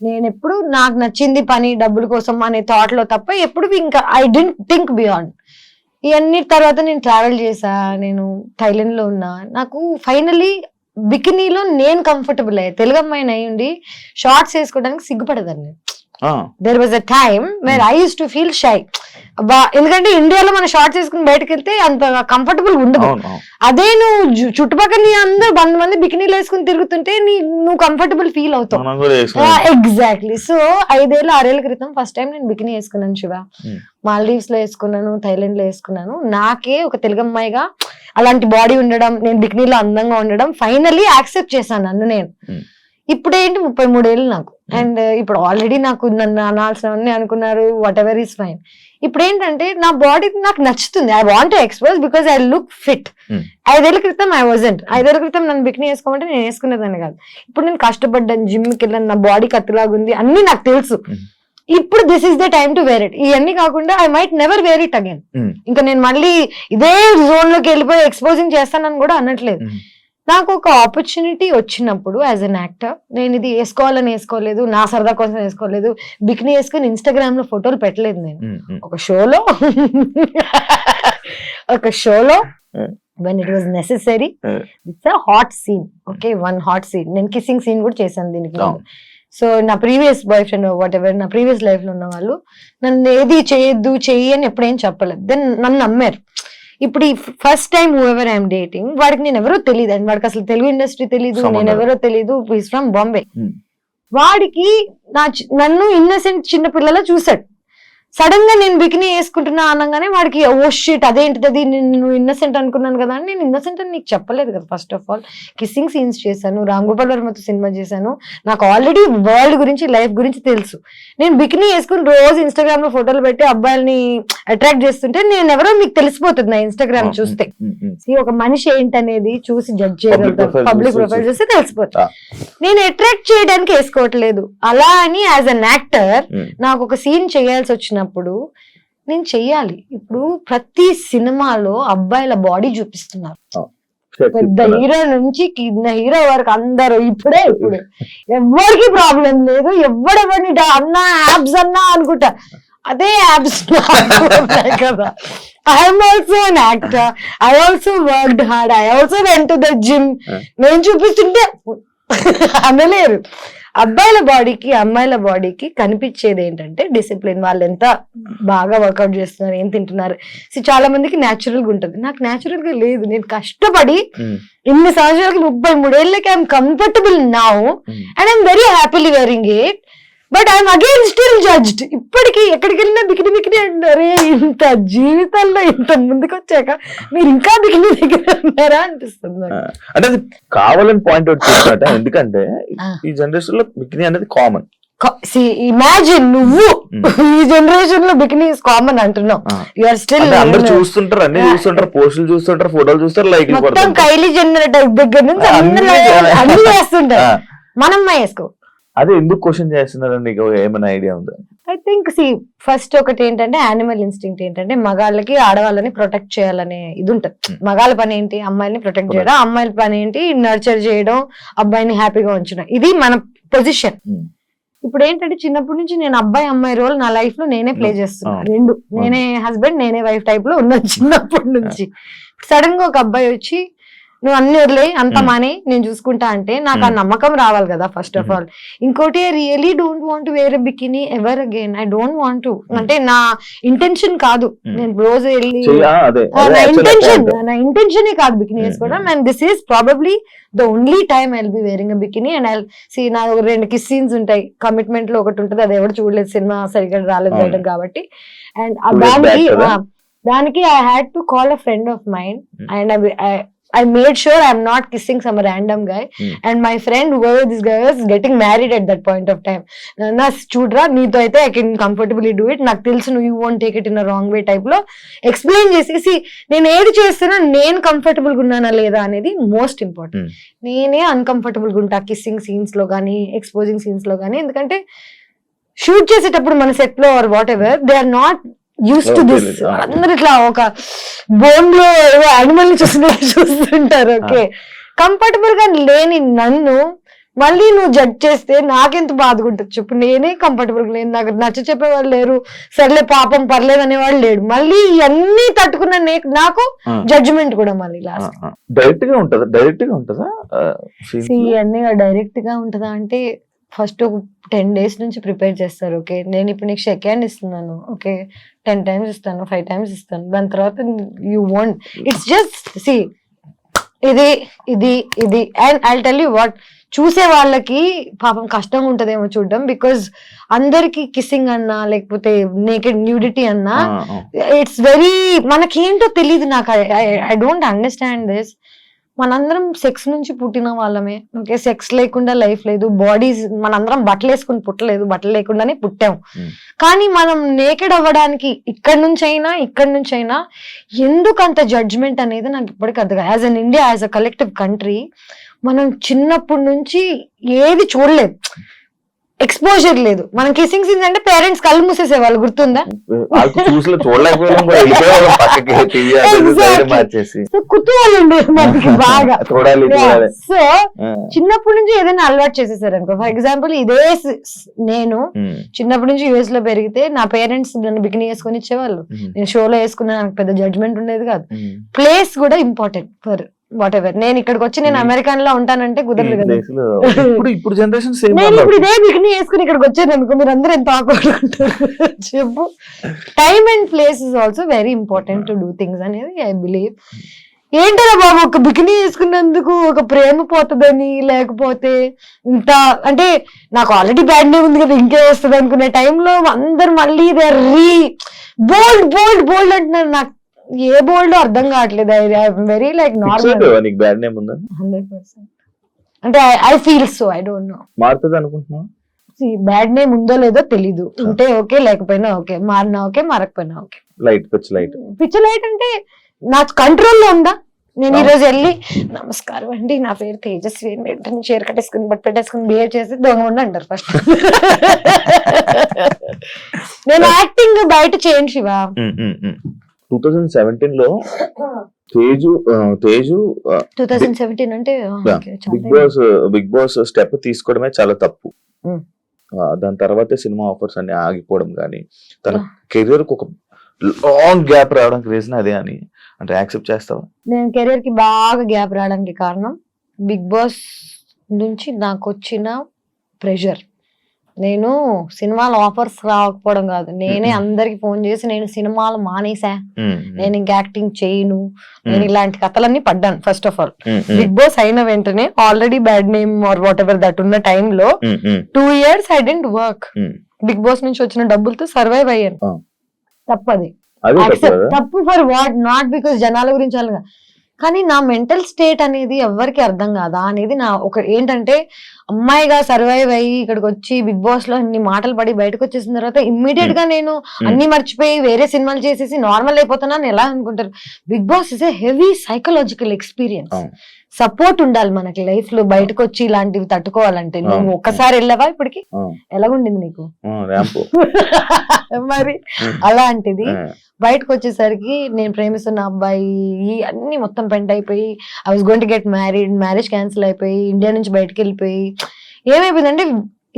నేను ఎప్పుడు నాకు నచ్చింది పని డబ్బుల కోసం అనే థాట్ లో తప్ప ఎప్పుడు ఇంకా ఐ డెంట్ థింక్ బియాండ్. ఇవన్నీ తర్వాత నేను ట్రావెల్ చేసా, నేను థైలాండ్ లో ఉన్నా. నాకు ఫైనలీ బికినీలో నేను కంఫర్టబుల్ అయ్యా. తెలుగు అమ్మాయిని అయి ఉండి షార్ట్స్ వేసుకోవడానికి సిగ్గుపడదాన్ని. There was a time where I use to feel shy. ఎందుకంటే ఇండియాలో మన షార్ట్స్ వేసుకుని బయటకు వెళ్తే అంత కంఫర్టబుల్ ఉండదు. అదే నువ్వు చుట్టుపక్కల నీ అందరు 100 మంది బికినీలు వేసుకుని తిరుగుతుంటే నువ్వు కంఫర్టబుల్ ఫీల్ అవుతావు. ఎగ్జాక్ట్లీ. సో 5-6 ఏళ్ల క్రితం ఫస్ట్ టైం నేను బికినీ వేసుకున్నాను శివ. మాల్దీవ్స్ లో వేసుకున్నాను, థైలాండ్ లో వేసుకున్నాను. నాకే ఒక తెలుగు అమ్మాయిగా అలాంటి బాడీ ఉండడం, నేను బికినీలో అందంగా ఉండడం ఫైనల్లీ యాక్సెప్ట్ చేశాను నన్ను నేను. ఇప్పుడు ఏంటి 33 ఏళ్ళు నాకు. అండ్ ఇప్పుడు ఆల్రెడీ నాకు నన్ను అనాల్సినవన్నీ అనుకున్నారు, వాట్ ఎవర్ ఈస్ ఫైన్. ఇప్పుడు ఏంటంటే నా బాడీ నాకు నచ్చుతుంది. I want to expose because I look fit. 5 ఏళ్ల క్రితం ఐ వాజంట్. 5 ఏళ్ల క్రితం నన్ను బికినీ వేసుకోమంటే నేను వేసుకునేదాన్ని కాదు. ఇప్పుడు నేను కష్టపడ్డాను, జిమ్కి వెళ్ళాను, నా బాడీ కత్తిలాగుంది, అన్ని నాకు తెలుసు. ఇప్పుడు this is the time to wear it. ఇవన్నీ కాకుండా I might never wear it again. ఇంకా నేను మళ్ళీ ఇదే జోన్ లోకి వెళ్ళిపోయి ఎక్స్పోజింగ్ చేస్తానని కూడా అనట్లేదు. నాకు ఒక ఆపర్చునిటీ వచ్చినప్పుడు యాజ్ అన్ యాక్టర్ నేను ఇది వేసుకోవాలని వేసుకోలేదు, నా సరదా కోసం వేసుకోలేదు. బికినీ వేసుకుని ఇన్స్టాగ్రామ్ లో ఫోటోలు పెట్టలేదు నేను. ఒక షోలో when it was necessary, it's a hot scene, okay, one hot scene. నేను కిస్సింగ్ సీన్ కూడా చేశాను దీనికి. సో నా previous boy friend what ever, నా ప్రీవియస్ లైఫ్ లో ఉన్న వాళ్ళు నన్ను ఏది చేయొద్దు చెయ్యి అని ఎప్పుడేం చెప్పలేదు. దెన్ నన్ను నమ్మారు. ఇప్పుడు ఈ first time who ever I'm dating వాడికి నేను ఎవరో తెలియదు అండి. వాడికి అసలు తెలుగు ఇండస్ట్రీ తెలీదు, నేను ఎవరో తెలీదు. Is from Bombay. వాడికి నన్ను ఇన్నసెంట్ చిన్న పిల్లలా చూసాడు. సడన్ గా నేను బికినీ వేసుకుంటున్నా అనగానే వాడికి ఓ షిట్ అదేంటిది, నేను ఇన్నసెంట్ అనుకున్నాను కదా అని. నేను ఇన్నసెంట్ అని నీకు చెప్పలేదు కదా. First of all kissing scenes చేశాను, రామ్ గోపాల్ వర్మతో సినిమా చేశాను. నాకు ఆల్రెడీ వరల్డ్ గురించి లైఫ్ గురించి తెలుసు. నేను బికినీ వేసుకుని రోజు ఇన్స్టాగ్రామ్ లో ఫోటోలు పెట్టి అబ్బాయిల్ని అట్రాక్ట్ చేస్తుంటే నేను ఎవరో మీకు తెలిసిపోతుంది నా ఇన్స్టాగ్రామ్ చూస్తే. ఒక మనిషి ఏంటనేది చూసి జడ్జ్ చేయగలుగుతారు, పబ్లిక్ ప్రొఫైల్ చూస్తే తెలిసిపోతుంది. నేను అట్రాక్ట్ చేయడానికి వేసుకోవట్లేదు. అలా అని యాజ్ అన్ యాక్టర్ నాకు ఒక సీన్ చేయాల్సి వచ్చినప్పుడు నేను చెయ్యాలి. ఇప్పుడు ప్రతి సినిమాలో అబ్బాయిల బాడీ చూపిస్తున్నారు, పెద్ద హీరో నుంచి కింద హీరో వరకు అందరూ. ఇప్పుడు ఎవరికి ప్రాబ్లం లేదు, ఎవడెవరిని అన్నా యాబ్స్ అన్నా అనుకుంటా. అదే యాబ్స్ కదా. I'm also an actor, I also worked hard, I also went to the gym. నేను చూపిస్తుంటే అనలేరు. అబ్బాయిల బాడీకి అమ్మాయిల బాడీకి కనిపించేది ఏంటంటే డిసిప్లిన్. వాళ్ళు ఎంత బాగా వర్కౌట్ చేస్తున్నారు, ఏం తింటున్నారు. చాలా మందికి న్యాచురల్ గా ఉంటుంది, నాకు న్యాచురల్ గా లేదు. నేను కష్టపడి ఇన్ని సంవత్సరాలకి 33 ఏళ్ళకి I'm comfortable now and I'm very happily wearing it. But I'm again still judged. ఇప్పటికీ ఎక్కడికి వెళ్ళినా బికినీ అంటారే. ఇంత జీవితంలో ఇంత ముందుకు వచ్చాక మీరు ఇంకా బికినీ దగ్గర ఉన్నారా అనిపిస్తుంది. అంటే అది కావాలని పాయింట్ అవుట్ చేసినట్ట. ఎందుకంటే ఈ జనరేషన్ లో బికినీ అనేది కామన్. ఇమాజిన్ నువ్వు ఈ జనరేషన్ లో బికినీ ఇస్ కామన్ అంటున్నావు. యూఆర్ స్టిల్ అందరూ చూస్తుంటారు, అన్ని చూస్తుంటారు, పోస్టులు చూస్తుంటారు, ఫోటోలు చూస్తారు, లైక్ మొత్తం కైలీ జెన్నర్ దగ్గర నుంచి అన్ని వేస్తుంటారు. మనం వేసుకో. అదే ఎందుకు క్వశ్చన్ చేస్తున్నారు, నీకు ఏమైనా ఐడియా ఉందా? ఐ థింక్ ఫస్ట్ ఒకటి ఏంటంటే యానిమల్ ఇన్స్టింక్ట్ ఏంటంటే మగాళ్ళకి ఆడవాళ్ళని ప్రొటెక్ట్ చేయాలనే ఇది ఉంటది. మగాళ్ళ పని ఏంటి, అమ్మాయిని ప్రొటెక్ట్ చేయడం. అమ్మాయిల పని ఏంటి, నర్చర్ చేయడం, అబ్బాయిని హ్యాపీగా ఉంచడం. ఇది మన పొజిషన్. ఇప్పుడు ఏంటంటే చిన్నప్పటి నుంచి నేను అబ్బాయి అమ్మాయి రోల్ నా లైఫ్ లో నేనే ప్లే చేస్తున్నా. రెండు, నేనే హస్బెండ్ నేనే వైఫ్ టైప్ లో ఉన్నాను చిన్నప్పటి నుంచి. సడన్ గా ఒక అబ్బాయి వచ్చి నువ్వు అన్ని వదిలే అంత మానే నేను చూసుకుంటా అంటే నాకు ఆ నమ్మకం రావాలి కదా ఫస్ట్ ఆఫ్ ఆల్. ఇంకోటి I really don't want wear a bikini ever again. I don't want to. అంటే నా ఇంటెన్షన్ కాదు, నేను రోజు వెళ్ళి నా ఇంటెన్షన్ కాదు బికినీ వేసుకోవడం. And this is probably the only time I will be wearing a bikini. And I see నా 2 కిస్ సీన్స్ ఉంటాయి. కమిట్మెంట్ లో ఒకటి ఉంటుంది, అది ఎవరు చూడలేదు, సినిమా సరిగ్గా రాలేదు కాబట్టి. అండ్ దానికి I had to call a friend of mind and I made sure I'm not kissing some random guy. And my friend, whoever this guy was, getting married at that point of time. Na chudra neeto aithe I can comfortably do it. నాకు తెలుసు you won't take it in a wrong way type లో ఎక్స్ప్లెయిన్ చేసి నేను ఏది చేస్తున్నా నేను కంఫర్టబుల్ గా ఉన్నానా లేదా అనేది మోస్ట్ ఇంపార్టెంట్. నేనే అన్కంఫర్టబుల్ గా ఉంటా కిస్సింగ్ సీన్స్ లో కానీ ఎక్స్పోజింగ్ సీన్స్ లో కానీ. ఎందుకంటే షూట్ చేసేటప్పుడు మన సెట్ లో or whatever they are not use to this. అందరు ఇట్లా ఒక బోన్ లో యానిమల్ ని చూస్తుంటారు. ఓకే, కంఫర్టబుల్ గా లేని నన్ను మళ్ళీ నువ్వు జడ్జ్ చేస్తే నాకెంత బాధగా ఉంటుంది చెప్పు. నేనే కంఫర్టబుల్ లేను, నాకు నచ్చ చెప్పేవాళ్ళు లేరు, సర్లే పాపం పర్లేదు అనేవాళ్ళు లేడు. మళ్ళీ ఇవన్నీ తట్టుకున్న నాకు జడ్జిమెంట్ కూడా మళ్ళీ లాస్ట్. డైరెక్ట్ గా ఉంటదా ఇవన్నీ డైరెక్ట్ గా ఉంటదా అంటే ఫస్ట్ ఒక 10 days నుంచి ప్రిపేర్ చేస్తారు. ఓకే నేను ఇప్పుడు నీకు షేక్ హ్యాండ్ ఇస్తున్నాను, ఓకే 10 times ఇస్తాను, 5 times ఇస్తాను, దాని తర్వాత you want it's just see ఇది ఇది ఇది and I tell you what, చూసే వాళ్ళకి పాపం కష్టంగా ఉంటదేమో చూడడం. బికాజ్ అందరికి కిస్సింగ్ అన్నా లేకపోతే నేకెడ్ న్యూడిటీ అన్నా ఇట్స్ వెరీ మనకేంటో తెలియదు. నాకు ఐ డోంట్ అండర్స్టాండ్ దిస్. మనందరం సెక్స్ నుంచి పుట్టిన వాళ్ళమే, ఓకే సెక్స్ లేకుండా లైఫ్ లేదు. బాడీస్ మనందరం బట్టలు వేసుకుని పుట్టలేదు, బట్టలు లేకుండానే పుట్టాం. కానీ మనం నేకెడ్ అవ్వడానికి ఇక్కడి నుంచి అయినా ఎందుకు అంత జడ్జ్మెంట్ అనేది నాకు ఇప్పటికీ అర్థం కాదు. As an India, as a collective country మనం చిన్నప్పటి నుంచి ఏది చూడలేదు, ఎక్స్పోజర్ లేదు. మనం కిస్సింగ్ సీన్స్ అంటే పేరెంట్స్ కళ్ళు మూసేసేవాళ్ళు, గుర్తుందా? సో కుతూహలం ఉండేది మనకి బాగా. సో చిన్నప్పటి నుంచి ఏదైనా అలవాటు చేసేసారు అనుకో. ఫర్ ఎగ్జాంపుల్ ఇదే నేను చిన్నప్పటి నుంచి యుఎస్ లో పెరిగితే నా పేరెంట్స్ నన్ను బికినీ వేసుకొని ఇచ్చేవాళ్ళు. నేను షోలో వేసుకున్నా, నాకు పెద్ద జడ్జ్మెంట్ ఉండేది కాదు. ప్లేస్ కూడా ఇంపార్టెంట్ ఫర్ వాట్ ఎవర్. నేను ఇక్కడికి వచ్చి నేను అమెరికన్ లో ఉంటానంటే కుదరదు కదా. నేను ఇప్పుడు ఇదే బికినీ వేసుకుని ఇక్కడికి వచ్చాను అనుకో, మీరు అందరూ ఎంత ఆక్వర్డ్ ఉంటారు చెప్పు. Time and place is also very important to do things అనేది ఐ బిలీవ్. ఏంటరా బాబు ఒక బికినీ వేసుకున్నందుకు ఒక ప్రేమ పోతుందని, లేకపోతే ఇంత అంటే నాకు ఆల్రెడీ బ్యాడ్ నేమ్ ఉంది కదా ఇంకే వస్తుంది అనుకునే టైంలో అందరు మళ్ళీ బోల్డ్ బోల్డ్ బోల్డ్ అంటున్నారు. నాకు ఏ బోల్డ్ అర్థం కావట్లేదు. Very like normal 100%. అంటే I feel so I don't know మారుతుంది అనుకుంటున్నా. బ్యాడ్ నేమ్ ఉందో లేదో తెలీదు. ఉంటే ఓకే, లేకపోయినా ఓకే, మారినా ఓకే, మారకపోయినా ఓకే. పిచ్చి లైట్ అంటే నా కంట్రోల్లో ఉందా? నేను ఈ రోజు వెళ్ళి నమస్కారం అండి నా పేరు తేజస్వి వెంటనే చీర కట్టేసుకుని బట్ పెట్టేసుకుని బిహేవ్ చేసి దొంగ ఉండి అంటారు ఫస్ట్. నేను యాక్టింగ్ బయట చేయను శివ. 2017 లో తేజు 2017 అంటే బిగ్ బాస్ స్టెప్ తీసుకోవడమే చాలా తప్పు. దాని తర్వాత సినిమా ఆఫర్స్ అన్ని ఆగిపోవడం కానీ తన కెరీర్ కు ఒక లాంగ్ గ్యాప్ రావడానికి రీజన్ అదే అని అంటే యాక్సెప్ట్ చేస్తావా? నేను కెరీర్ కి బాగా గ్యాప్ రావడానికి కారణం బిగ్ బాస్ నుంచి నాకు వచ్చిన ప్రెషర్. నేను సినిమాల ఆఫర్స్ రాకపోవడం కాదు, నేనే అందరికి ఫోన్ చేసి నేను సినిమాలు మానేసా, నేను ఇంక యాక్టింగ్ చేయను, నేను ఇలాంటి కథలన్నీ పడ్డాను. First of all Bigg Boss అయిన వెంటనే already bad name or whatever that ఉన్న టైంలో 2 years I didn't work. Bigg Boss నుంచి వచ్చిన డబ్బులతో సర్వైవ్ అయ్యాను. తప్పది, తప్పు ఫర్ వాట్, నాట్ బికాస్ జనాల గురించి అలాగా, కానీ నా మెంటల్ స్టేట్ అనేది ఎవరికి అర్థం కాదా అనేది నా ఒక ఏంటంటే, అమ్మాయిగా సర్వైవ్ అయ్యి ఇక్కడికి వచ్చి బిగ్ బాస్ లో అన్ని మాటలు పడి బయటకు వచ్చేసిన తర్వాత ఇమ్మీడియట్ గా నేను అన్ని మర్చిపోయి వేరే సినిమాలు చేసేసి నార్మల్ అయిపోతానని ఎలా అనుకుంటారు? Bigg Boss is a heavy psychological experience. Support ఉండాలి మనకి లైఫ్ లో బయటకు వచ్చి ఇలాంటివి తట్టుకోవాలంటే. నువ్వు ఒక్కసారి వెళ్ళవా ఇప్పటికి? ఎలాగుండింది నీకు? మరి అలాంటిది బయటకు వచ్చేసరికి నేను ప్రేమిస్తున్న అబ్బాయి అన్ని మొత్తం పెంట్ అయిపోయి, I was going to get married, marriage cancel అయిపోయి ఇండియా నుంచి బయటకు వెళ్ళిపోయి ఏమైపోయిందంటే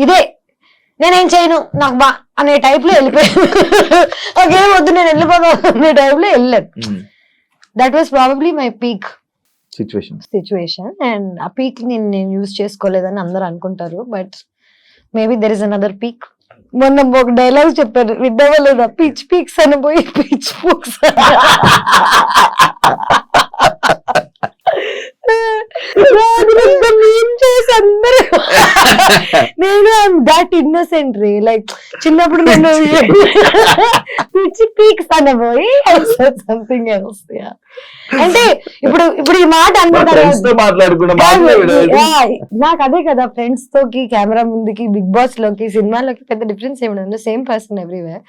ఇదే నేనేం చేయను నాకు బా అనే టైప్ లో వెళ్ళిపోయాను. ఓకేం వద్దు నేను వెళ్ళిపోతాను అనే టైప్ లో వెళ్ళాను. That was probably my peak situation. And ఆ పీక్ నేను యూజ్ చేసుకోలేదని అందరు అనుకుంటారు, but maybe there is another peak. మొన్న ఒక డైలాగ్ చెప్పారు, విడ్డవలేదా, పిచ్ పీక్స్ అని పోయి పిచ్ పూక్స్. నేను దాట్ ఇన్నోసెంట్ రే, లైక్ చిన్నప్పుడు నేను పిచ్ పీక్స్ అనబోయి సంథింగ్ ఎల్స్. అంటే ఇప్పుడు ఈ మాట నాకు అదే కదా, ఫ్రెండ్స్ తోకి కెమెరా ముందుకి బిగ్ బాస్ లోకి సినిమాలోకి పెద్ద డిఫరెన్స్ ఏమి, same person everywhere.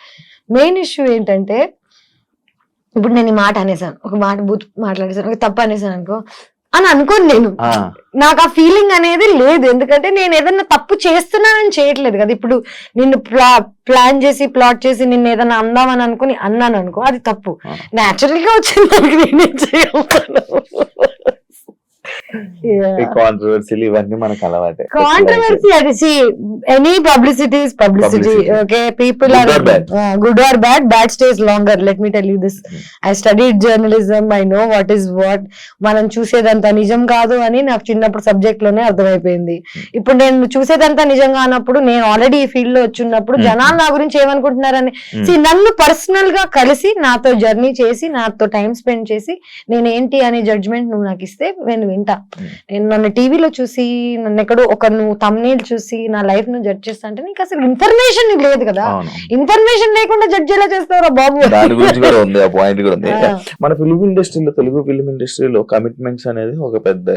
Main issue ఏంటంటే ఇప్పుడు నేను ఈ మాట అనేసాను, ఒక మాట బూత్ మాట్లాడేసాను, ఒక తప్పు అనేసాను అనుకో అని అనుకోను. నేను నాకు ఆ ఫీలింగ్ అనేది లేదు, ఎందుకంటే నేను ఏదైనా తప్పు చేస్తున్నానని చేయట్లేదు కదా. ఇప్పుడు నిన్ను ప్లాన్ చేసి ప్లాట్ చేసి నిన్ను ఏదైనా అందామని అనుకుని అన్నాను అనుకో, అది తప్పు. న్యాచురల్ గా వచ్చింది, నేనేం చేయగలను. ఈ కాంట్రవర్సీలు ఇవన్నీ మనకు అలవాటే. కాంట్రవర్సీ అది any publicity is publicity. Publicity. Okay, people Good or or bad. Good or bad, bad stays longer. Let me tell you this, I studied journalism, I know what is what. మనం చూసేదంతా నిజం కాదు అని నాకు చిన్నప్పుడు సబ్జెక్ట్ లోనే అర్థమైపోయింది. ఇప్పుడు నేను చూసేదంతా నిజంగా అన్నప్పుడు, నేను ఆల్రెడీ ఈ ఫీల్డ్ లో వచ్చినప్పుడు జనాలు నా గురించి ఏమనుకుంటున్నారని నన్ను పర్సనల్ గా కలిసి నాతో జర్నీ చేసి నాతో టైం స్పెండ్ చేసి నేను ఏంటి అనే జడ్జ్మెంట్ నువ్వు నాకు ఇస్తే నేను వింటా. నేను నన్ను టీవీలో చూసి నన్ను ఎక్కడో ఒక నువ్వు thumbnail చూసి నా లైఫ్ ను జడ్జ్ చేస్తా అంటే నీకు అసలు ఇన్ఫర్మేషన్ లేదు కదా. ఇన్ఫర్మేషన్ లేకుండా జడ్జ్ ఎలా చేస్తారా బాబు? దాని గురించి కూడా ఉంది, ఆ పాయింట్ కూడా ఉంది. మన ఫిల్మ్ ఇండస్ట్రీలో, తెలుగు ఫిల్మ్ ఇండస్ట్రీలో కమిట్మెంట్స్ అనేది ఒక పెద్ద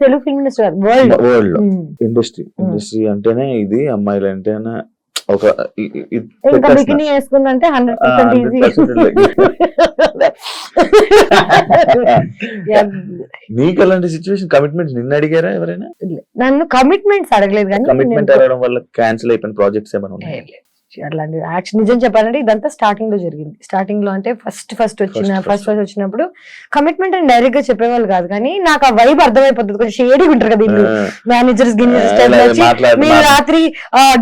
తెలుగు ఫిల్మ్ ఇండస్ట్రీ వరల్డ్ లో ఇండస్ట్రీ అంటేనే ఇది, అమ్మాయిలు అంటేనే ఒక ఇంకా బికినీ వేసుకుందంటే 100% ఈజీ. నీకు అలాంటి సిచ్యువేషన్ కమిట్మెంట్స్ నిన్ను అడిగారా ఎవరైనా? నన్ను కమిట్మెంట్స్ అడగలేదు కానీ కమిట్మెంట్ అడగడం వల్ల క్యాన్సిల్ అయిపోయిన ప్రాజెక్ట్స్ ఏమైనా ఉన్నాయి? అట్లాంటి యాక్చువల్ నిజం చెప్పాలంటే ఇదంతా స్టార్టింగ్ లో జరిగింది. స్టార్టింగ్ లో అంటే ఫస్ట్ వచ్చినప్పుడు కమిట్మెంట్ అని డైరెక్ట్ గా చెప్పేవాళ్ళు కాదు, కానీ నాకు ఆ వైబ్ అర్థమైపోతుంది. కొంచెం షేడీగా ఉంటారు కదా ఇల్లు, మేనేజర్స్ మీరు రాత్రి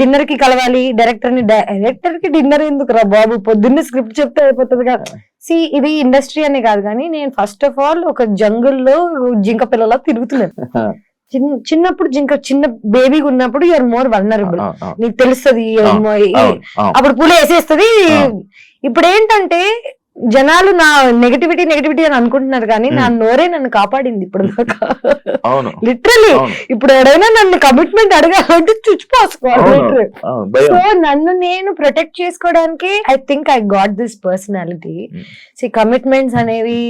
డిన్నర్ కి కలవాలి, డైరెక్టర్ కి డిన్నర్ ఎందుకు రా బాబు, పొద్దున్నే స్క్రిప్ట్ చెప్తే అయిపోతుంది కదా. ఇది ఇండస్ట్రీ అనే కాదు, కానీ నేను ఫస్ట్ ఆఫ్ ఆల్ ఒక జంగుల్లో జింక పిల్లలా తిరుగుతున్నాను. చిన్నప్పుడు చిన్న బేబీగా ఉన్నప్పుడు యూఆర్ మోర్ వల్నరబుల్, నీకు తెలుస్తుంది. అప్పుడు పూలు వేసేస్తుంది. ఇప్పుడు ఏంటంటే జనాలు నా నెగటివిటీ అని అనుకుంటున్నారు, కానీ నా నోరే నన్ను కాపాడింది ఇప్పుడు దాకా. లిటరలీ ఇప్పుడు ఎవరైనా నన్ను కమిట్మెంట్ అడగాలంటే చుచ్చిపోసుకోవాలి. సో నన్ను నేను ప్రొటెక్ట్ చేసుకోవడానికి I think I got this personality. Commitments అనేవి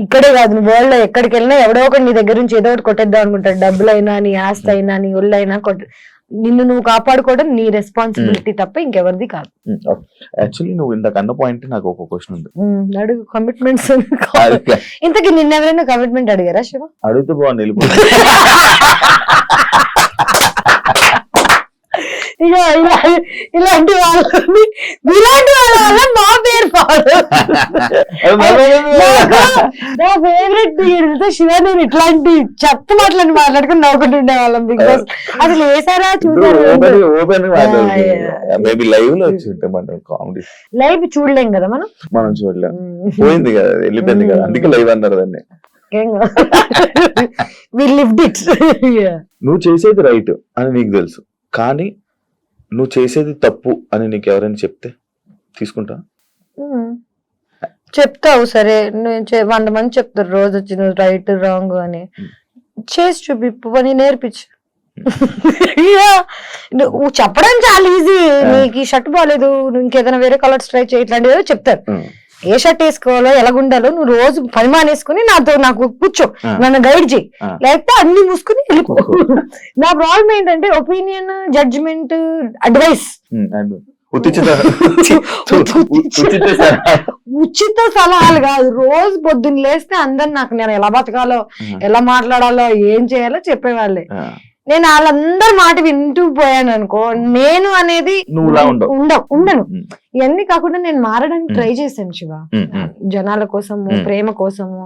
ఇక్కడే కాదు, వరల్డ్ లో ఎక్కడికి వెళ్ళినా ఎవడో ఒకటి నీ దగ్గర నుంచి ఏదో ఒకటి కొట్టేద్దాం అనుకుంటాడు. డబ్బులైనా, నీ ఆస్తి అయినా, నీ ఒళ్ళైనా నిన్ను నువ్వు కాపాడుకోవడం నీ రెస్పాన్సిబిలిటీ తప్ప ఇంకెవరిది కాదు. యాక్చువల్లీ నువ్వు ఇందాక అన్న పాయింట్ నాకు ఒక క్వశ్చన్ ఉంది. అడుగు, కమిట్మెంట్స్. ఇంతకీ నిన్న ఎవరైనా కమిట్మెంట్ అడిగారా శివ? అడిగితే బాగుంది. ఇలాంటి వాళ్ళ వల్ల మా పేరు పాడు. నా ఫేవరెట్ శివ, నేను ఇట్లాంటి చెత్త మాటలని మాట్లాడుకుని నవ్వుకుంటుండే వాళ్ళం. బిగ్ బాస్ అసలు వేసారా, చూసారు? లైవ్ చూడలేం కదా మనం చూడలేం, పోయింది కదా, వెళ్ళిపోయింది కదా, అందుకే లైవ్ అన్నారు దాన్ని. నువ్వు చేసేది రైట్ అని నీకు తెలుసు, కానీ నువ్వు చేసేది తప్పు అని నీకు ఎవరైనా చెప్తే తీసుకుంటా? చెప్తావు, సరే 100 మంది చెప్తారు రోజు వచ్చి నువ్వు రైట్ రాంగ్ అని. చేసి చూపి పని నేర్పించు. నువ్వు చెప్పడం చాలా ఈజీ. నీకు ఈ షర్ట్ బాగాలేదు, నువ్వు ఇంకేదైనా వేరే కలర్స్ ట్రై చేయి, ఇట్లాంటివి చెప్తారు. ఏ షర్ట్ వేసుకోవాలో, ఎలా ఉండాలో నువ్వు రోజు పని మానేసుకుని నాకు కూర్చో, నన్ను గైడ్ చేయి, లేకపోతే అన్ని మూసుకుని వెళ్ళిపో. నా ప్రాబ్లం ఏంటంటే ఒపీనియన్, జడ్జిమెంట్, అడ్వైస్, ఉచిత సలహాలు కాదు. రోజు పొద్దున్న లేస్తే అందరు నాకు నేను ఎలా బతకాలో, ఎలా మాట్లాడాలో, ఏం చేయాలో చెప్పేవాళ్ళే. నేను వాళ్ళందరి మాట వింటూ పోయాను అనుకో, నేను అనేది ఉండను. ఇవన్నీ కాకుండా నేను మారడానికి ట్రై చేశాను శివ, జనాల కోసము, ప్రేమ కోసము.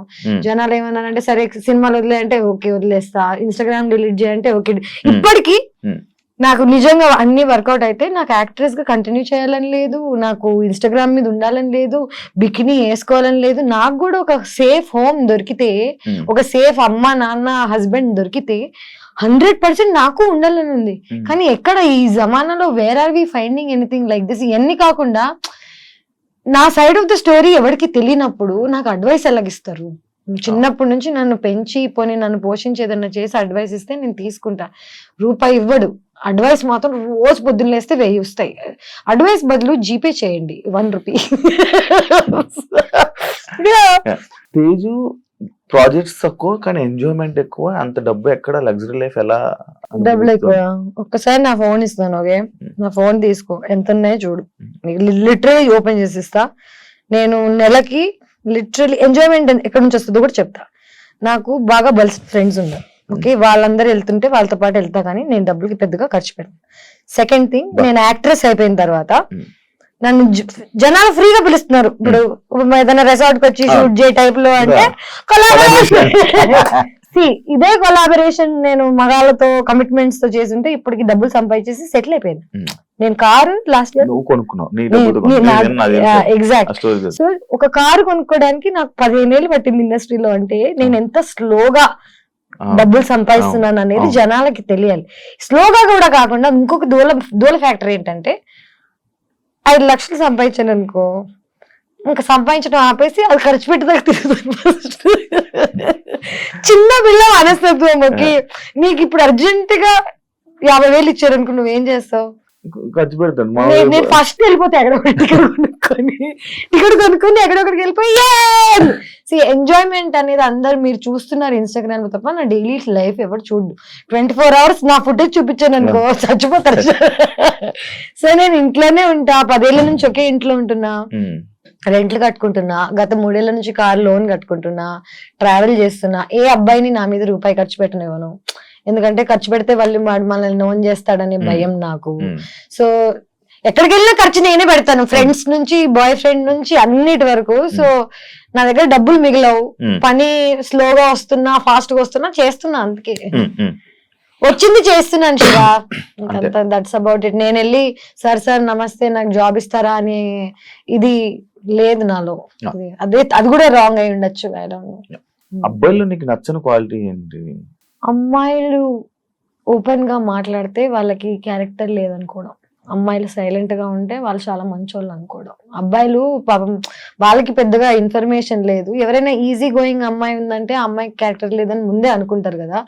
జనాలు ఏమన్నారంటే సరే సినిమాలు వదిలేయంటే ఓకే వదిలేస్తా, ఇన్స్టాగ్రామ్ డిలీట్ చేయంటే ఓకే. ఇప్పటికీ నాకు నిజంగా అన్ని వర్కౌట్ అయితే నాకు యాక్ట్రెస్ గా కంటిన్యూ చేయాలని లేదు, నాకు ఇన్స్టాగ్రామ్ మీద ఉండాలని లేదు, బికినీ వేసుకోవాలని లేదు. నాకు కూడా ఒక సేఫ్ హోమ్ దొరికితే, ఒక సేఫ్ అమ్మ నాన్న హస్బెండ్ దొరికితే 100% నాకు ఉండాలని ఉంది. కానీ ఎక్కడ ఈ జమానాలో where are we finding anything like this? ఇవన్నీ కాకుండా నా సైడ్ ఆఫ్ ద స్టోరీ ఎవరికి తెలియనప్పుడు నాకు అడ్వైస్ ఎలాగిస్తారు? చిన్నప్పటి నుంచి నన్ను పెంచి పోనీ నన్ను పోషించి ఏదన్నా చేసి అడ్వైస్ ఇస్తే నేను తీసుకుంటా. రూపాయి ఇవ్వడు, అడ్వైస్ మాత్రం రోజు పొద్దున్న లేస్తే 1000 వస్తాయి. అడ్వైస్ బదులు జీపే చేయండి 1 రూపీ. తేజు ప్రాజెక్ట్స్ తక్కువ కానీ ఎంజాయ్మెంట్ ఎక్కువ, అంత డబ్బు ఎక్కడ, లగ్జరీ లైఫ్ ఎలా? డబ్బులు ఎక్కువ. ఒక్కసారి నా ఫోన్ ఇస్తాను, ఓకే, నా ఫోన్ తీసుకో, ఎంత ఉన్నాయో చూడు, లిటరలీ ఓపెన్ చేసి ఇస్తా. నేను నెలకి లిటరలీ ఎంజాయ్మెంట్ ఎక్కడి నుంచి వస్తుందో కూడా చెప్తా. నాకు బాగా బల్స్ ఫ్రెండ్స్ ఉన్నారు, ఓకే, వాళ్ళందరూ వెళ్తుంటే వాళ్ళతో పాటు వెళ్తా, కానీ నేను డబ్బులకి పెద్దగా ఖర్చు పెట్టాను. సెకండ్ థింగ్, నేను యాక్ట్రెస్ అయిపోయిన తర్వాత నన్ను జనాలు ఫ్రీగా పిలుస్తున్నారు. ఇప్పుడు ఏదైనా రిసార్ట్ కి వచ్చి షూట్ చేయ టైప్ లో అంటే ఇదే కొలాబరేషన్ నేను మగాళ్ళతో కమిట్మెంట్స్ తో చేస్తుంటే ఇప్పటికి డబ్బులు సంపాదించేసి సెటిల్ అయిపోయింది. నేను కారు లాస్ట్ ఇయర్ నువ్వు కొనుక్కున్నావు, నీ డబ్బుతో కొనుక్కున్నావు. నాకు తెలుసు. ఎగ్జాక్ట్. ఆ story తెలుసు. సో ఒక కారు కొనుక్కోవడానికి నాకు 15 ఏళ్ళు పట్టింది ఇండస్ట్రీలో. అంటే నేను ఎంత స్లోగా డబ్బులు సంపాదిస్తున్నాను అనేది జనాలకి తెలియాలి. స్లోగా కూడా కాకుండా ఇంకొక దూల ఫ్యాక్టర్ ఏంటంటే 5 లక్షలు సంపాదించాను అనుకో, ఇంకా సంపాదించడం ఆపేసి అది ఖర్చు పెట్టేదాకా తిరుగుతాను. చిన్న పిల్ల మనస్తత్వంకి నీకు ఇప్పుడు అర్జెంట్ గా 50,000 ఇచ్చారు అనుకో, నువ్వేం చేస్తావు? ఖర్చు పెడతాను. నేను ఫస్ట్ వెళ్ళిపోతే టికెట్ కొనుక్కొని ఎక్కడొక్కడికి వెళ్ళిపోయి ఎంజాయ్మెంట్ అనేది అందరు మీరు చూస్తున్నారు ఇన్స్టాగ్రామ్ తప్ప నా డైలీ లైఫ్ ఎవరు చూడు. 24 hours నా ఫుటేజ్ చూపించాను అనుకో చచ్చిపోతారు. సో నేను ఇంట్లోనే ఉంటా, 10 ఏళ్ల నుంచి ఒకే ఇంట్లో ఉంటున్నా, రెంట్లు కట్టుకుంటున్నా, గత 3 ఏళ్ల నుంచి కార్ లోన్ కట్టుకుంటున్నా, ట్రావెల్ చేస్తున్నా. ఏ అబ్బాయిని నా మీద రూపాయి ఖర్చు పెట్టనివ్వను, ఎందుకంటే ఖర్చు పెడితే వాళ్ళు మనల్ని నోన్ చేస్తాడనే భయం నాకు. సో ఎక్కడికి వెళ్ళినా ఖర్చు నేనే పెడతాను, ఫ్రెండ్స్ నుంచి బాయ్ ఫ్రెండ్ నుంచి అన్నిటి వరకు. సో నా దగ్గర డబ్బులు మిగిలవు, పని స్లోగా వస్తున్నా ఫాస్ట్ గా వస్తున్నా చేస్తున్నా, అందుకే వచ్చింది చేస్తున్నాను శివ. That's about it. నేను వెళ్ళి సార్ నమస్తే నాకు జాబ్ ఇస్తారా అని ఇది లేదు నాలో. అది కూడా రాంగ్ అయి ఉండొచ్చు. అబ్బాయిలో నీకు నచ్చని క్వాలిటీ ఏంటి? అమ్మాయిలు ఓపెన్ గా మాట్లాడితే వాళ్ళకి క్యారెక్టర్ లేదనుకోవడం, అమ్మాయిలు సైలెంట్ గా ఉంటే వాళ్ళు చాలా మంచోళ్ళు అనుకోవడం. అబ్బాయిలు పాపం వాళ్ళకి పెద్దగా ఇన్ఫర్మేషన్ లేదు. ఎవరైనా ఈజీ గోయింగ్ అమ్మాయి ఉందంటే ఆ అమ్మాయికి క్యారెక్టర్ లేదని ముందే అనుకుంటారు కదా.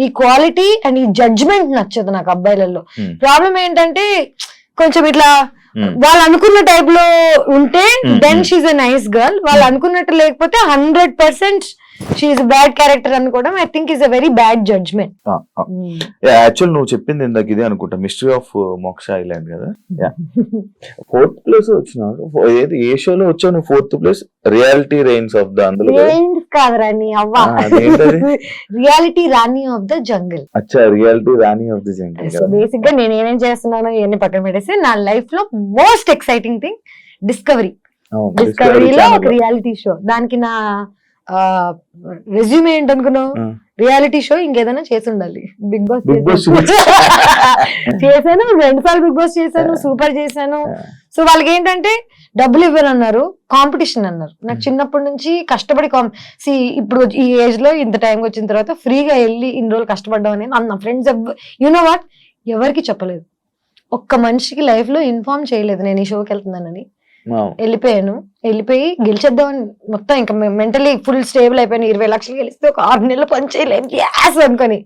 ఈ క్వాలిటీ అండ్ ఈ జడ్జ్మెంట్ నచ్చదు నాకు అబ్బాయిలలో. ప్రాబ్లం ఏంటంటే కొంచెం ఇట్లా వాళ్ళు అనుకున్న టైప్ లో ఉంటే then she's a nice girl, వాళ్ళు అనుకున్నట్టు లేకపోతే 100% షీఈ్ బ్యాడ్ క్యారెక్టర్ అనుకోవడం I think is a very bad judgement. Actual నువ్వు చెప్పింది ఇందాక ఇదే అనుకుంటా, మిస్టరీ ఆఫ్ మోక్ష ఐలాండ్ కదా. 4th place వచ్చినావు. ఏది ఏ షోలో వచ్చావు నువ్వు? 4th place reality reigns of the అందులో కాదురా నీ అవ్వ, reality rani of the jungle. అచ్చా, reality rani of the jungle. So basic గా నేను ఏమేం చేస్తున్నాను ఇవన్నీ పక్కన పెట్టేసి నా లైఫ్ లో మోస్ట్ ఎక్సైటింగ్ థింగ్ డిస్కవరీలో ఒక రియాలిటీ షో. దానికి నా రెజ్యూమే ఏంటనుకున్నావు? రియాలిటీ షో ఇంకేదైనా చేసి ఉండాలి. బిగ్ బాస్ చేశాను, 2 సార్లు బిగ్ బాస్ చేశాను, సూపర్ చేశాను. సో వాళ్ళకి ఏంటంటే డబ్బులు ఇవ్వనన్నారు, కాంపిటీషన్ అన్నారు. నాకు చిన్నప్పటి నుంచి కష్టపడి ఇప్పుడు ఈ ఏజ్ లో ఇంత టైం వచ్చిన తర్వాత ఫ్రీగా వెళ్ళి ఇన్ని రోజులు కష్టపడ్డాం అనేది నా ఫ్రెండ్స్ యునో వాట్ ఎవరికి చెప్పలేదు. ఒక్క మనిషికి లైఫ్ లో ఇన్ఫార్మ్ చేయలేదు నేను ఈ షోకి వెళ్తున్నానని. వెళ్ళిపోయి గెలిచేద్దామని మొత్తం ఇంకా మెంటలీ ఫుల్ స్టేబుల్ అయిపోయాను. 20 లక్షలు గెలిస్తే ఒక 6 నెలలు పని చేయలేదు గ్యాస్ అనుకొని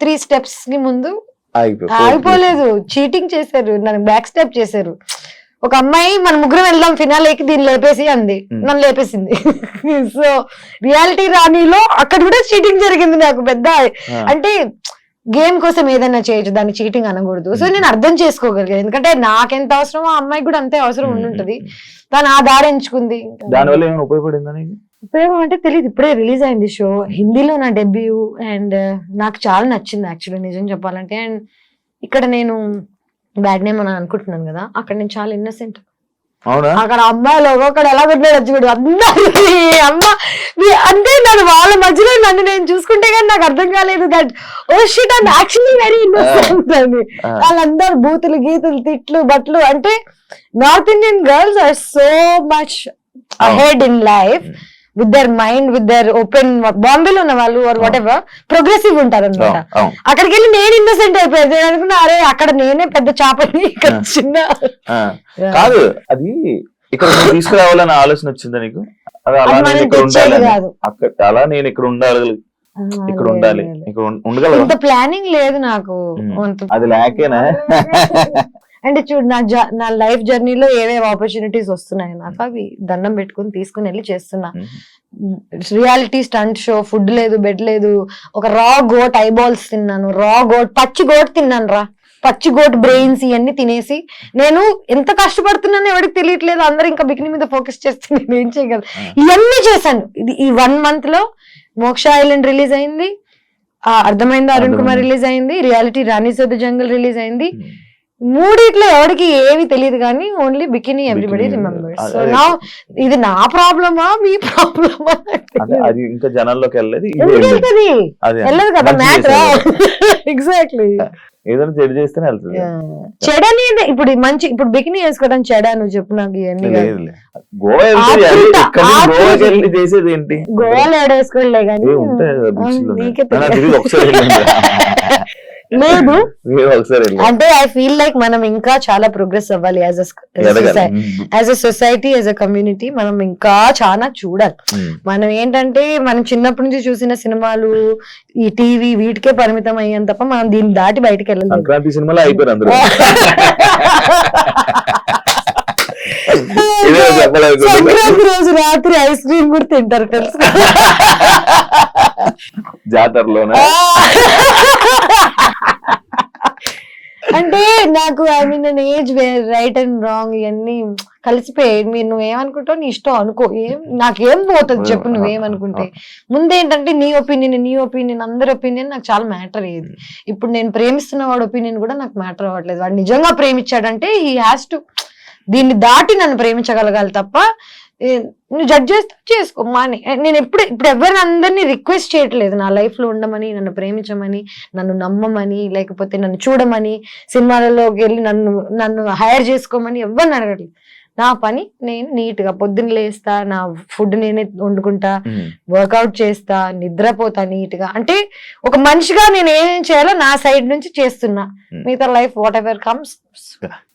3 steps కి ముందు ఆగిపోలేదు. చీటింగ్ చేశారు, నన్ను బ్యాక్ స్టెప్ చేశారు. ఒక అమ్మాయి మన ముగ్గురం వెళ్దాం ఫినాలేకి దీన్ని లేపేసి అంది, నన్ను లేపేసింది. సో రియాలిటీ రాణిలో అక్కడ కూడా చీటింగ్ జరిగింది నాకు. పెద్ద అంటే గేమ్ కోసం ఏదైనా చేయొచ్చు, దాన్ని చీటింగ్ అనకూడదు. సో నేను అర్థం చేసుకోగలిగాను, ఎందుకంటే నాకెంత అవసరమో ఆ అమ్మాయికి కూడా అంతే అవసరం ఉండుంటది. తను ఆ దారి ఎంచుకుంది. దానివల్ల ఏమైనా ఉపయోగపడిందని? ఉపయోగం అంటే తెలియదు. ఇప్పుడే రిలీజ్ అయింది షో, హిందీలో నా డెబ్యూ. అండ్ నాకు చాలా నచ్చింది యాక్చువల్లీ నిజం చెప్పాలంటే. అండ్ ఇక్కడ నేను బ్యాడ్ నేమ్ అని అనుకుంటున్నాను కదా, అక్కడ నేను చాలా ఇన్నోసెంట్. అక్కడ అమ్మాయిలు ఒక్కొక్కడు ఎలా కొట్టాడు చూడు, అందరి అమ్మ అంటే నన్ను వాళ్ళ మధ్యలో నన్ను నేను చూసుకుంటే కానీ నాకు అర్థం కాలేదు that oh shit and actually very innocent అని. వాళ్ళందరూ బూతులు గీతులు తిట్లు బట్లు. అంటే north Indian girls are so much ahead in life with their mind, with their open. బాంబేలో ఉన్న వాళ్ళు ఆర్ వాట్ ఎవర్ ప్రోగ్రెసివ్ ఉంటారు అనమాట. అక్కడికి వెళ్ళి నేను ఇన్నోసెంట్ అయిపోయాను. నేను అనుకున్నా అరే అక్కడ నేనే పెద్ద చాపని, ఇక్కడ చిన్న కాదు. అది ఇక్కడ తీసుకురావాలని ఆలోచన వచ్చిందా నీకు? అలా నేను ఇక్కడ ఉండాలి, ఇక్కడ ఉండాలి, ఇక్కడ ఉండగలను. ఇంత ప్లానింగ్ లేదు నాకు. అది లేకేనా? అంటే చూడు నా లైఫ్ జర్నీలో ఏవేవి ఆపర్చునిటీస్ వస్తున్నాయి నాకు, అవి దండం పెట్టుకుని తీసుకుని వెళ్ళి చేస్తున్నా. రియాలిటీ స్టంట్ షో, ఫుడ్ లేదు, బెడ్ లేదు. ఒక రా గోట్ ఐబాల్స్ తిన్నాను, రా గోట్ పచ్చి గోట్ తిన్నాను రా, పచ్చి గోట్ బ్రెయిన్స్ ఇవన్నీ తినేసి. నేను ఎంత కష్టపడుతున్నానో ఎవరికి తెలియట్లేదు, అందరూ ఇంకా బికినీ మీద ఫోకస్ చేస్తే నేను ఏం చేయగలను. ఇవన్నీ చేశాను. ఈ 1 month లో మోక్ష ఐలాండ్ రిలీజ్ అయింది, అర్థమైందా అరుణ్ కుమార్ రిలీజ్ అయింది, reality Rani's of the jungle release అయింది. మూడిట్లో ఎవరికి ఏమి తెలియదు కానీ only bikini everybody Bikini. Remembers. So అదే. నా ఇది నా ప్రాబ్లమా మీ ప్రాబ్లమా అదే అది ఇంకా జనాల్లోకి వెళ్ళలేదు ఇది ఎందుకు వెళ్ళలేదు. వెళ్తుంది? అదే వెళ్ళదు కదా మంచి మ్యాటర్. చేశారు. ఎగ్జాక్ట్లీ. ఏదైనా చెడు చేస్తేనే వెళ్తుంది. చెడ అనేది ఇప్పుడు మంచి ఇప్పుడు బికినీ వేసుకోవడం చెడ నువ్వు చెప్పు నాకు ఇవన్నీ కాదు. లేదులే. గోవా వెళ్తే ఆతృత, ఇక్కడ నుంచి ఆతృత. గోవాకి వెళ్ళి చేసేది ఏంటి? గోవాలో ఏడేసుకోలే కానీ ఏ ఉంటాయి కదా beach లో. నీకే నాకు తెలియదు. తెలియదు, ఒకసారి వెళ్ళాను. లేదు నేను ఒకసారి వెళ్ళాను. అంటే ఐ ఫీల్ లైక్ మనం ఇంకా చాలా ప్రోగ్రెస్ అవ్వాలి యాజ్ ఎదగాలి. As a society as a community మనం ఇంకా చాలా చూడాలి. మనం ఏంటంటే మనం చిన్నప్పటి నుంచి చూసిన సినిమాలు ఈ టీవీ వీటికే పరిమితం అయ్యాం తప్ప మనం దీన్ని దాటి బయటకు వెళ్ళలేదు. సంక్రాంతి సినిమాలో అయిపోయారు అందరూ. ఇదే చెప్పాలనుకుంటున్నా. సంక్రాంతి రోజు రాత్రి ఐస్ క్రీమ్ కూడా తింటారు తెలుసు. జాతరలోనే అంటే నాకు I mean an age where right and wrong ఇవన్నీ కలిసిపోయాయి. మీరు నువ్వేమనుకుంటావు నీ ఇష్టం అనుకో, నాకేం పోతుంది చెప్పు నువ్వేమనుకుంటే. ముందేంటంటే నీ ఒపీనియన్ అందరి ఒపీనియన్ నాకు చాలా మ్యాటర్ అయ్యేది. ఇప్పుడు నేను ప్రేమిస్తున్న వాడి ఒపీనియన్ కూడా నాకు మ్యాటర్ అవ్వట్లేదు. వాడు నిజంగా ప్రేమించాడంటే హీ హ్యాస్ టు దీన్ని దాటి నన్ను ప్రేమించగలగాలి తప్ప నువ్వు జడ్జ్ చేస్తే చేసుకో మాని. నేను ఇప్పుడు ఎవరిని అందరినీ రిక్వెస్ట్ చేయట్లేదు నా లైఫ్ లో ఉండమని, నన్ను ప్రేమించమని, నన్ను నమ్మమని, లేకపోతే నన్ను చూడమని, సినిమాలలోకి వెళ్ళి నన్ను హైర్ చేసుకోమని ఎవరిని అడగట్లేదు. నా పని నేను నీట్ గా పొద్దున్న లేస్తా, నా ఫుడ్ నేనే వండుకుంటా, వర్కౌట్ చేస్తా, నిద్రపోతా నీట్ గా. అంటే ఒక మనిషిగా నేను ఏం చేయాలో నా సైడ్ నుంచి చేస్తున్నా. మిగతా life whatever comes.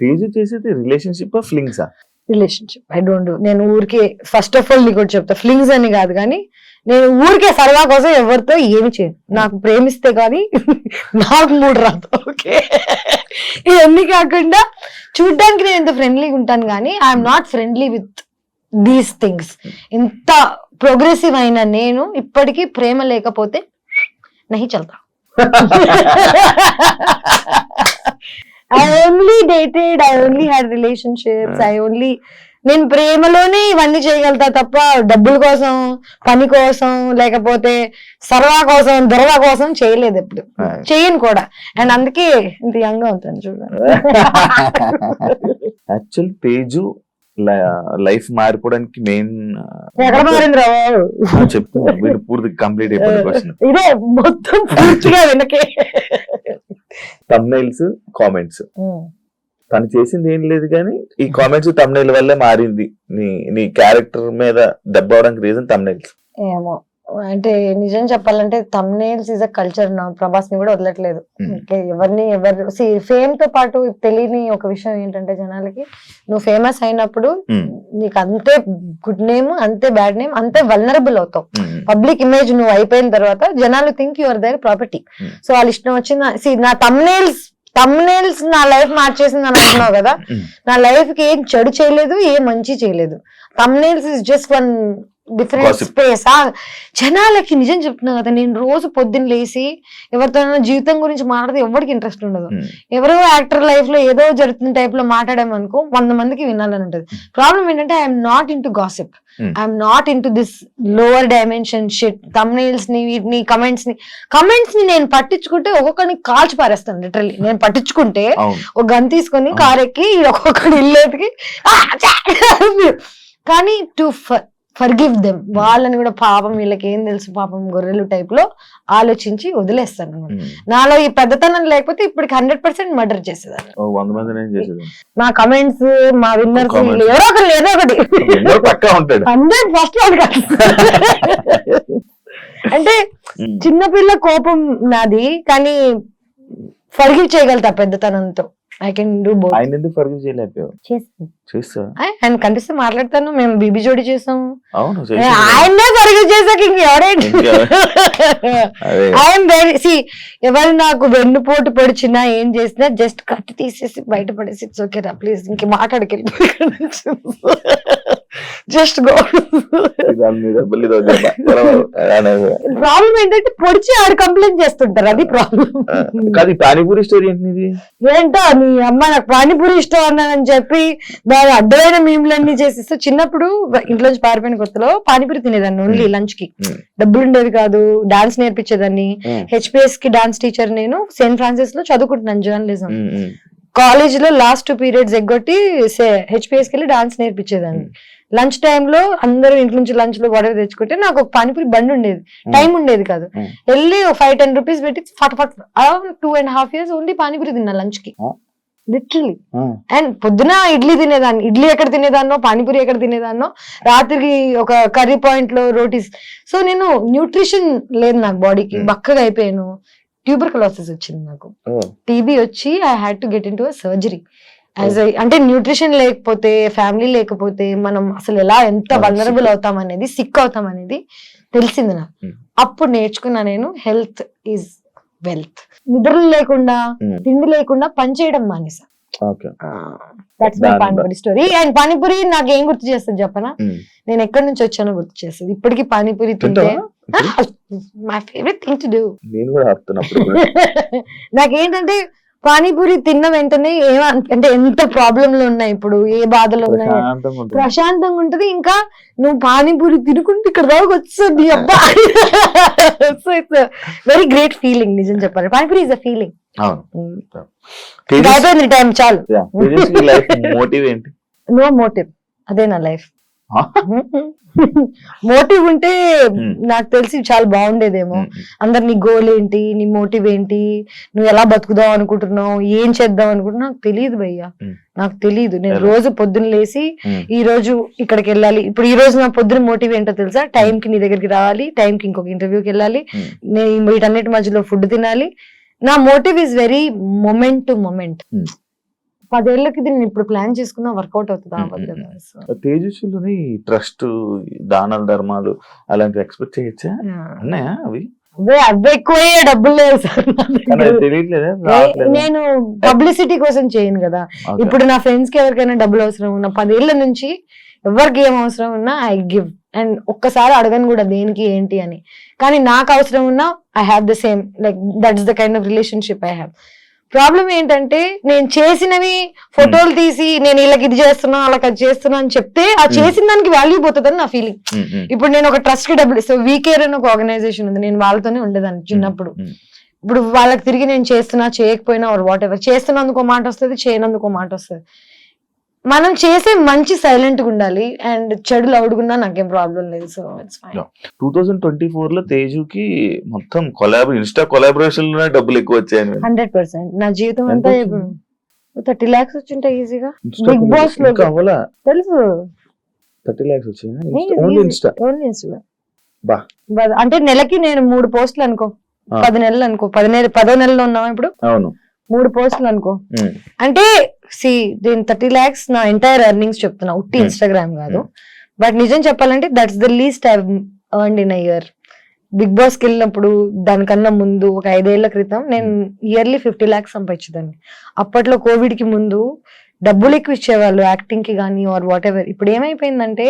Teju చేసేది రిలేషన్షిప్ ఫ్లింగ్సా? Relationship I don't do. నేను ఊరికే ఫస్ట్ ఆఫ్ ఆల్ నీకు ఒకటి చెప్తా, ఫ్లింగ్స్ అని కాదు కానీ నేను ఊరికే సరదా కోసం ఎవరితో ఏమి చేయను. నాకు ప్రేమిస్తే కానీ నాకు మూడు రాదు. ఓకే, ఇవన్నీ కాకుండా చూడ్డానికి నేను ఇంత ఫ్రెండ్లీగా ఉంటాను కానీ I'm not friendly with these things. ఇంత ప్రోగ్రెసివ్ అయిన నేను ఇప్పటికీ ప్రేమ లేకపోతే నహి చల్తా. I only dated, I only had relationships, నేను ప్రేమలోనే ఇవన్నీ చేయగలుగుతా తప్ప డబ్బుల కోసం, పని కోసం, లేకపోతే సరదా కోసం, దొరవ కోసం చేయలేదు ఎప్పుడు, చేయను కూడా. అండ్ అందుకే ఇంత యంగ్ గా ఉంటాను చూడండి. యాక్చువల్ తేజు లైఫ్ మారిపోవడానికి మెయిన్ ఎక్కడ మారింది రా చెప్తున్నా, వీడు పూర్తి కంప్లీట్ అయిపోయిన క్వశ్చన్ ఇదే మొత్తం పూర్తిగా వెనకే. Thumbnails, comments. తను చేసింది ఏం లేదు కానీ ఈ కామెంట్స్ థంబ్నైల్ వల్లే మారింది. నీ క్యారెక్టర్ మీద దెబ్బ అవడానికి రీజన్ థంబ్నైల్స్. ఏమో అంటే నిజం చెప్పాలంటే థంబ్నైల్స్ ఇస్ అ కల్చర్. నా ప్రభాస్ ని కూడా వదలట్లేదు. ఎవరు ఫేమ్ తో పాటు తెలియని ఒక విషయం ఏంటంటే జనాలకి, నువ్వు ఫేమస్ అయినప్పుడు నీకు అంతే గుడ్ నేమ్, అంతే బ్యాడ్ నేమ్, అంతే వల్నరబుల్ అవుతావు. పబ్లిక్ ఇమేజ్ నువ్వు అయిపోయిన తర్వాత జనాలు think your there property. So వాళ్ళ ఇష్టం వచ్చిన నా థంబ్నైల్స్ నా లైఫ్ మార్చేసింది అని అంటున్నావు కదా, నా లైఫ్ కి ఏం చెడు చేయలేదు, ఏం మంచి చేయలేదు. Thumbnails is just one different space. జనాలకి నిజం చెప్తున్నా కదా, నేను రోజు పొద్దున్న లేసి ఎవరితో జీవితం గురించి మాట్లాడితే ఎవరికి ఇంట్రెస్ట్ ఉండదు. ఎవరో యాక్టర్ లైఫ్ లో ఏదో జరుగుతున్న టైప్ లో మాట్లాడామనుకో 100 మందికి వినాలని ఉంటది. ప్రాబ్లం ఏంటంటే I'm not in to gossip, I'm not in to this lower dimension shit. Thumbnails ని, వీటిని, కమెంట్స్ ని నేను పట్టించుకుంటే ఒక్కొక్కరిని కాల్చి పారేస్తాను. లిటరల్లీ నేను పట్టించుకుంటే ఒక గన్ తీసుకొని కారెక్కి ఒక్కొక్కడి ఇల్లేటికి కానీ టు ఫర్గివ్ దెమ్, వాళ్ళని కూడా పాపం వీళ్ళకి ఏం తెలుసు పాపం గొర్రెలు టైప్ లో ఆలోచించి వదిలేస్తాను అనమాట. నాలో ఈ పెద్దతనం లేకపోతే ఇప్పటికి 100% మర్డర్ చేసేదాన్ని. మా కమెంట్స్, మా విన్నర్స్ ఎవరో ఒకరు ఏదో ఒకటి 100% అంటే చిన్నపిల్ల కోపం నాది కానీ forgive చేయగలుగుతా పెద్దతనంతో. I can do both. ఆయన ఎందుకు ఫర్గివ్ చేయలేకపోయావు? ఆయన కనిపిస్తే మాట్లాడతాను. మేము బీబీ జోడి చేసాం. అవును, ఆయన్నే ఫర్గివ్ చేసాక ఇంకెవడేంటి. ఐఎమ్ వెరీ ఎవరు నాకు వెన్నుపోటు పొడిచినా ఏం చేసినా జస్ట్ కట్ తీసేసి బయట పడేసి ఇట్స్ ఓకే రా ప్లీజ్ ఇంక మాట్లాడికి జస్ట్ గో. ప్రాబ్లం ఏంటంటే పొడిచి ఆడు కంప్లైంట్ చేస్తుంటారు, అది ప్రాబ్లం. పానీపూరి స్టోరీ ఏంటో నీ అమ్మ నాకు పానీపూరి ఇష్టం అన్నానని చెప్పి దాని అడ్డమైన మీమ్లన్నీ చేసిస్తే, చిన్నప్పుడు ఇంట్లోంచి పారిపోయిన కొత్తలో పానీపూరి తినేదాన్ని ఓన్లీ లంచ్ కి. డబ్బులు ఉండేవి కాదు, డాన్స్ నేర్పించేదాన్ని. హెచ్పిఎస్ కి డాన్స్ టీచర్ నేను. సెయింట్ ఫ్రాన్సిస్ లో చదువుకుంటున్నాను జర్నలిజం. కాలేజ్ లో లాస్ట్ 2 పీరియడ్స్ ఎగ్గొట్టి హెచ్పిఎస్కి వెళ్ళి డాన్స్ నేర్పించేదాన్ని. లంచ్ టైంలో అందరూ ఇంటి నుంచి లంచ్ లో గొడవ తెచ్చుకుంటే నాకు ఒక పానీపూరి బండి ఉండేది, టైం ఉండేది కాదు. వెళ్ళి 5-10 రూపీస్ పెట్టి ఫటాఫట్ 2.5 years ఓన్లీ పానీపూరి తిన్నా లంచ్ కి, లిటరలీ. అండ్ పొద్దున ఇడ్లీ తినేదాన్ని, ఇడ్లీ ఎక్కడ తినేదాన్నో పానీపూరి ఎక్కడ తినేదాన్నో, రాత్రికి ఒక కర్రీ పాయింట్ లో రోటీస్. సో నేను న్యూట్రిషన్ లేదు నాకు బాడీకి, బక్కగా అయిపోయాను. ట్యూబర్కులోసిస్ వచ్చింది నాకు, టీబీ వచ్చి I had to get in to surgery. అంటే న్యూట్రిషన్ లేకపోతే, ఫ్యామిలీ లేకపోతే మనం అసలు ఎంత వల్నరబుల్ అవుతాం అనేది, సిక్ అవుతాం అనేది తెలిసింది నాకు. అప్పుడు నేర్చుకున్నా నేను, హెల్త్ ఈజ్ వెల్త్. నిద్ర లేకుండా, తిండి లేకుండా పని చేయడం మానేసా. That's my panipuri story. And panipuri నాకు ఏం గుర్తు చేస్తుంది చెప్పనా, నేను ఎక్కడి నుంచి వచ్చానో గుర్తు చేస్తుంది. ఇప్పటికీ పానీపూరి తింటే my favourite thing to do. నాకేంటంటే పానీపూరి తిన్న వెంటనే అంటే ఎంత ప్రాబ్లంలు ఉన్నాయి ఇప్పుడు, ఏ బాధలు ఉన్నాయి, ప్రశాంతంగా ఉంటది. ఇంకా నువ్వు పానీపూరి తినుకుంటే ఇక్కడ దాకా వస్తుంది, అబ్బా. So it's very great feeling, నిజం చెప్పాలి. Panipuri is a feeling. అయిపోయింది టైం, చాలు. నో మోటివ్, అదే నా లైఫ్. మోటివ్ ఉంటే నాకు తెలిసి చాలా బాగుండేదేమో. అందరు నీ గోల్ ఏంటి, నీ మోటివ్ ఏంటి, నువ్వు ఎలా బతుకుదాం అనుకుంటున్నావు, ఏం చేద్దాం అనుకుంటున్నావు, నాకు తెలియదు భయ్యా, నాకు తెలియదు. నేను రోజు పొద్దున్న లేసి ఈ రోజు ఇక్కడికి వెళ్ళాలి, ఇప్పుడు ఈ రోజు నా పొద్దున మోటివ్ ఏంటో తెలుసా, టైం కి నీ దగ్గరికి రావాలి, టైం కి ఇంకొక ఇంటర్వ్యూకి వెళ్ళాలి, నేను వీటన్నిటి మధ్యలో ఫుడ్ తినాలి. నా motive is very moment to moment. 10 ఏళ్ళకి నేను ఇప్పుడు ప్లాన్ చేసుకున్నా వర్కౌట్ అవుతుందా? తేజస్విలోని ట్రస్ట్, దానాల ధర్మాలు అలాంటివి ఎక్స్పెక్ట్ చేయొచ్చా? అన్నాయా అవి? అవి ఎక్కువే, డబ్బులు లేవు సార్. నేను పబ్లిసిటీ కోసం చేయను కదా. ఇప్పుడు నా ఫ్రెండ్స్ కి ఎవరికైనా డబ్బులు అవసరం ఉన్నా, 10 ఏళ్ల నుంచి ఎవరికి ఏం అవసరం ఉన్నా ఐ గివ్. అండ్ ఒక్కసారి అడగను కూడా దేనికి ఏంటి అని. కానీ నాకు అవసరం ఉన్నా I have the same, like that's the kind of relationship I have. Problem ఏంటంటే నేను చేసినవి ఫోటోలు తీసి నేను వీళ్ళకి ఇది చేస్తున్నా వాళ్ళకి అది చేస్తున్నా అని చెప్తే ఆ చేసిన దానికి వాల్యూ పోతుందని నా ఫీలింగ్. ఇప్పుడు నేను ఒక ట్రస్ట్ కి డబ్బులు ఇస్తాను, వీకేర్ అని ఒక ఆర్గనైజేషన్ ఉంది, నేను వాళ్ళతోనే ఉండేదాన్ని చిన్నప్పుడు. ఇప్పుడు వాళ్ళకి తిరిగి నేను చేస్తున్నా చేయకపోయినా ఆర్ వాట్ ఎవర్, చేస్తున్నందుకు ఒక మాట వస్తుంది, చేయనందుకు ఒక మాట వస్తుంది. మనం చేసే మంచి సైలెంట్ గా ఉండాలి, అండ్ చెడు లౌడ్ గున్నా నాకేం ప్రాబ్లం లేదు. So it's fine. 2024 లో తేజుకి మొత్తం ఇన్స్టా కొలాబరేషన్ లోనే డబ్బులు ఎక్కువ వచ్చాయి. 100%. నా జీవితం అంతా 30 lakhs వచ్చింటాయి ఈజీగా. బిగ్ బాస్ లో తెలుసు 30 lakhs వచ్చాయి ఓన్లీ ఇన్స్టా. అంటే నెలకి నేను 3 పోస్టులు అనుకో, 10 నెలలు అనుకో, 10వ నెలలో ఉన్నాం ఇప్పుడు. అవును, 3 పోస్టులు అనుకో. అంటే దీని 30 lakhs నా ఎంటైర్ ఎర్నింగ్స్ చెప్తున్నా, ఉట్టి ఇన్స్టాగ్రామ్ కాదు. బట్ నిజం చెప్పాలంటే that's the least I earned in a year. Bigg Boss కి వెళ్ళినప్పుడు దానికన్నా ముందు ఒక 5 ఏళ్ల క్రితం నేను ఇయర్లీ 50 lakhs సంపాదించేదాన్ని. అప్పట్లో కోవిడ్ కి ముందు డబ్బులు ఎక్కువ ఇచ్చేవాళ్ళు యాక్టింగ్ కి కానీ ఆర్ వాట్ ఎవర్. ఇప్పుడు ఏమైపోయిందంటే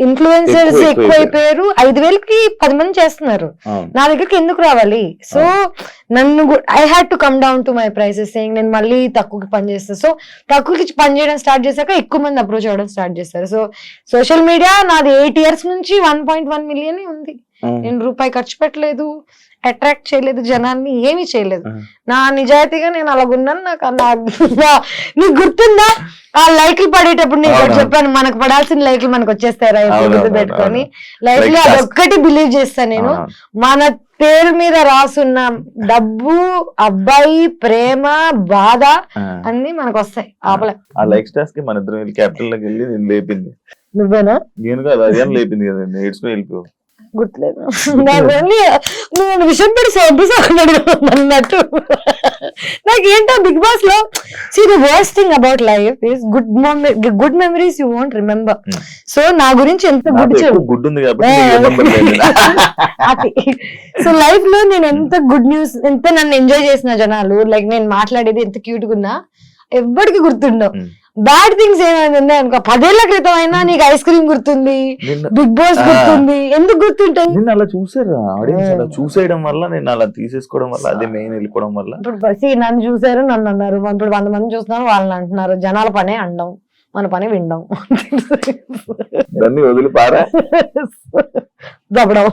ఇన్ఫ్లుయెన్సర్స్ ఎక్కువైపోయారు, 5,000కి 10 మంది చేస్తున్నారు. నా దగ్గరికి ఎందుకు రావాలి? సో నన్ను I had to come down to my prices, నేను మళ్ళీ తక్కువకి పని చేస్తాను. సో తక్కువకి పని చేయడం స్టార్ట్ చేశాక ఎక్కువ మంది అప్రోచ్ అవ్వడం స్టార్ట్ చేస్తారు. సో సోషల్ మీడియా నాది 8 years నుంచి 1.1 million ఉంది. నేను రూపాయి ఖర్చు పెట్టలేదు, అట్రాక్ట్ చేయలేదు జనాన్ని, ఏమీ చేయలేదు. నా నిజాయితీగా నేను అలాగున్నాను. నీకు గుర్తుందా ఆ లైక్లు పడేటప్పుడు నేను చెప్పాను, మనకు పడాల్సిన లైక్లు మనకు వచ్చేస్తారా పెట్టుకొని లైఫ్ లో అదొక్కటి బిలీవ్ చేస్తాను నేను. మన పేరు మీద రాసున్న డబ్బు, అబ్బాయి, ప్రేమ, బాధ అన్ని మనకు వస్తాయి. ఆపలే ఆ లైక్ స్టార్స్ కి మన ఇద్దరు క్యాపిటల్ లోకి వెళ్ళి నేను లేపింది. నువ్వేనా? నేను కాదు, అదేం లేపింది కదా, నేర్చుకుని వెళ్ళిపో. గుర్తులేదు నేను విషయం పెట్టి అన్నట్టు. నాకేంటో బిగ్ బాస్ లో the worst thing about life is good memories you won't remember. So నా గురించి ఎంత గుడ్ ఉంది. సో లైఫ్ లో నేను ఎంత గుడ్ న్యూస్, ఎంత నన్ను ఎంజాయ్ చేసిన జనాలు, లైక్ నేను మాట్లాడేది ఎంత క్యూట్ గా ఉన్నా ఎవ్వడికి గుర్తుండవు. బ్యాడ్ థింగ్స్ ఏమైనా ఉన్నాయి అనుకో, 10 ఏళ్ల క్రితం అయినా నీకు ఐస్ క్రీమ్ గుర్తుంది, బిగ్ బాస్ గుర్తుంది, ఎందుకు గుర్తుంటాయి? నేను అలా చూసారు ఆడియన్స్, అలా చూసేయడం వల్ల, నేను అలా తీసేసుకోవడం వల్ల, అదే మెయిన్ వెళ్ళిపోవడం వల్ల. ఇప్పుడు నన్ను చూసారు, నన్ను అన్నారు, ఇప్పుడు 100 మంది చూస్తున్నారు, వాళ్ళని అంటున్నారు. జనాల పనే అండం, మన పని వినడం, దాన్ని వదిలిపారా దబ్బడం.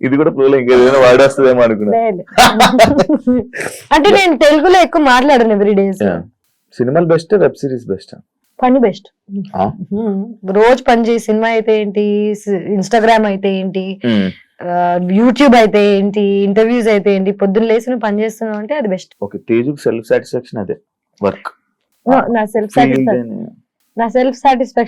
ఇది కూడా ఫ్లో ఇంకేదైనా వాడేస్తుందేమో అనుకున్నా. లేదు. అంటే నేను తెలుగులో ఎక్కువ మాట్లాడను ఎవ్రీ డేస్. సినిమాలు బెస్ట్, వెబ్ సిరీస్ బెస్ట్? పని బెస్ట్. రోజు పని చేసి సినిమా అయితే ఏంటి, ఇన్స్టాగ్రామ్ అయితే ఏంటి, యూట్యూబ్ అయితే ఏంటి, ఇంటర్వ్యూస్ అయితే ఏంటి, పొద్దున్న లేసి నువ్వు పని చేస్తున్నావు అంటే అది బెస్ట్. ఓకే, తేజుకి సెల్ఫ్ సాటిస్ఫాక్షన్ అదే వర్క్. నా సెల్ఫ్ సాటిస్ఫాక్షన్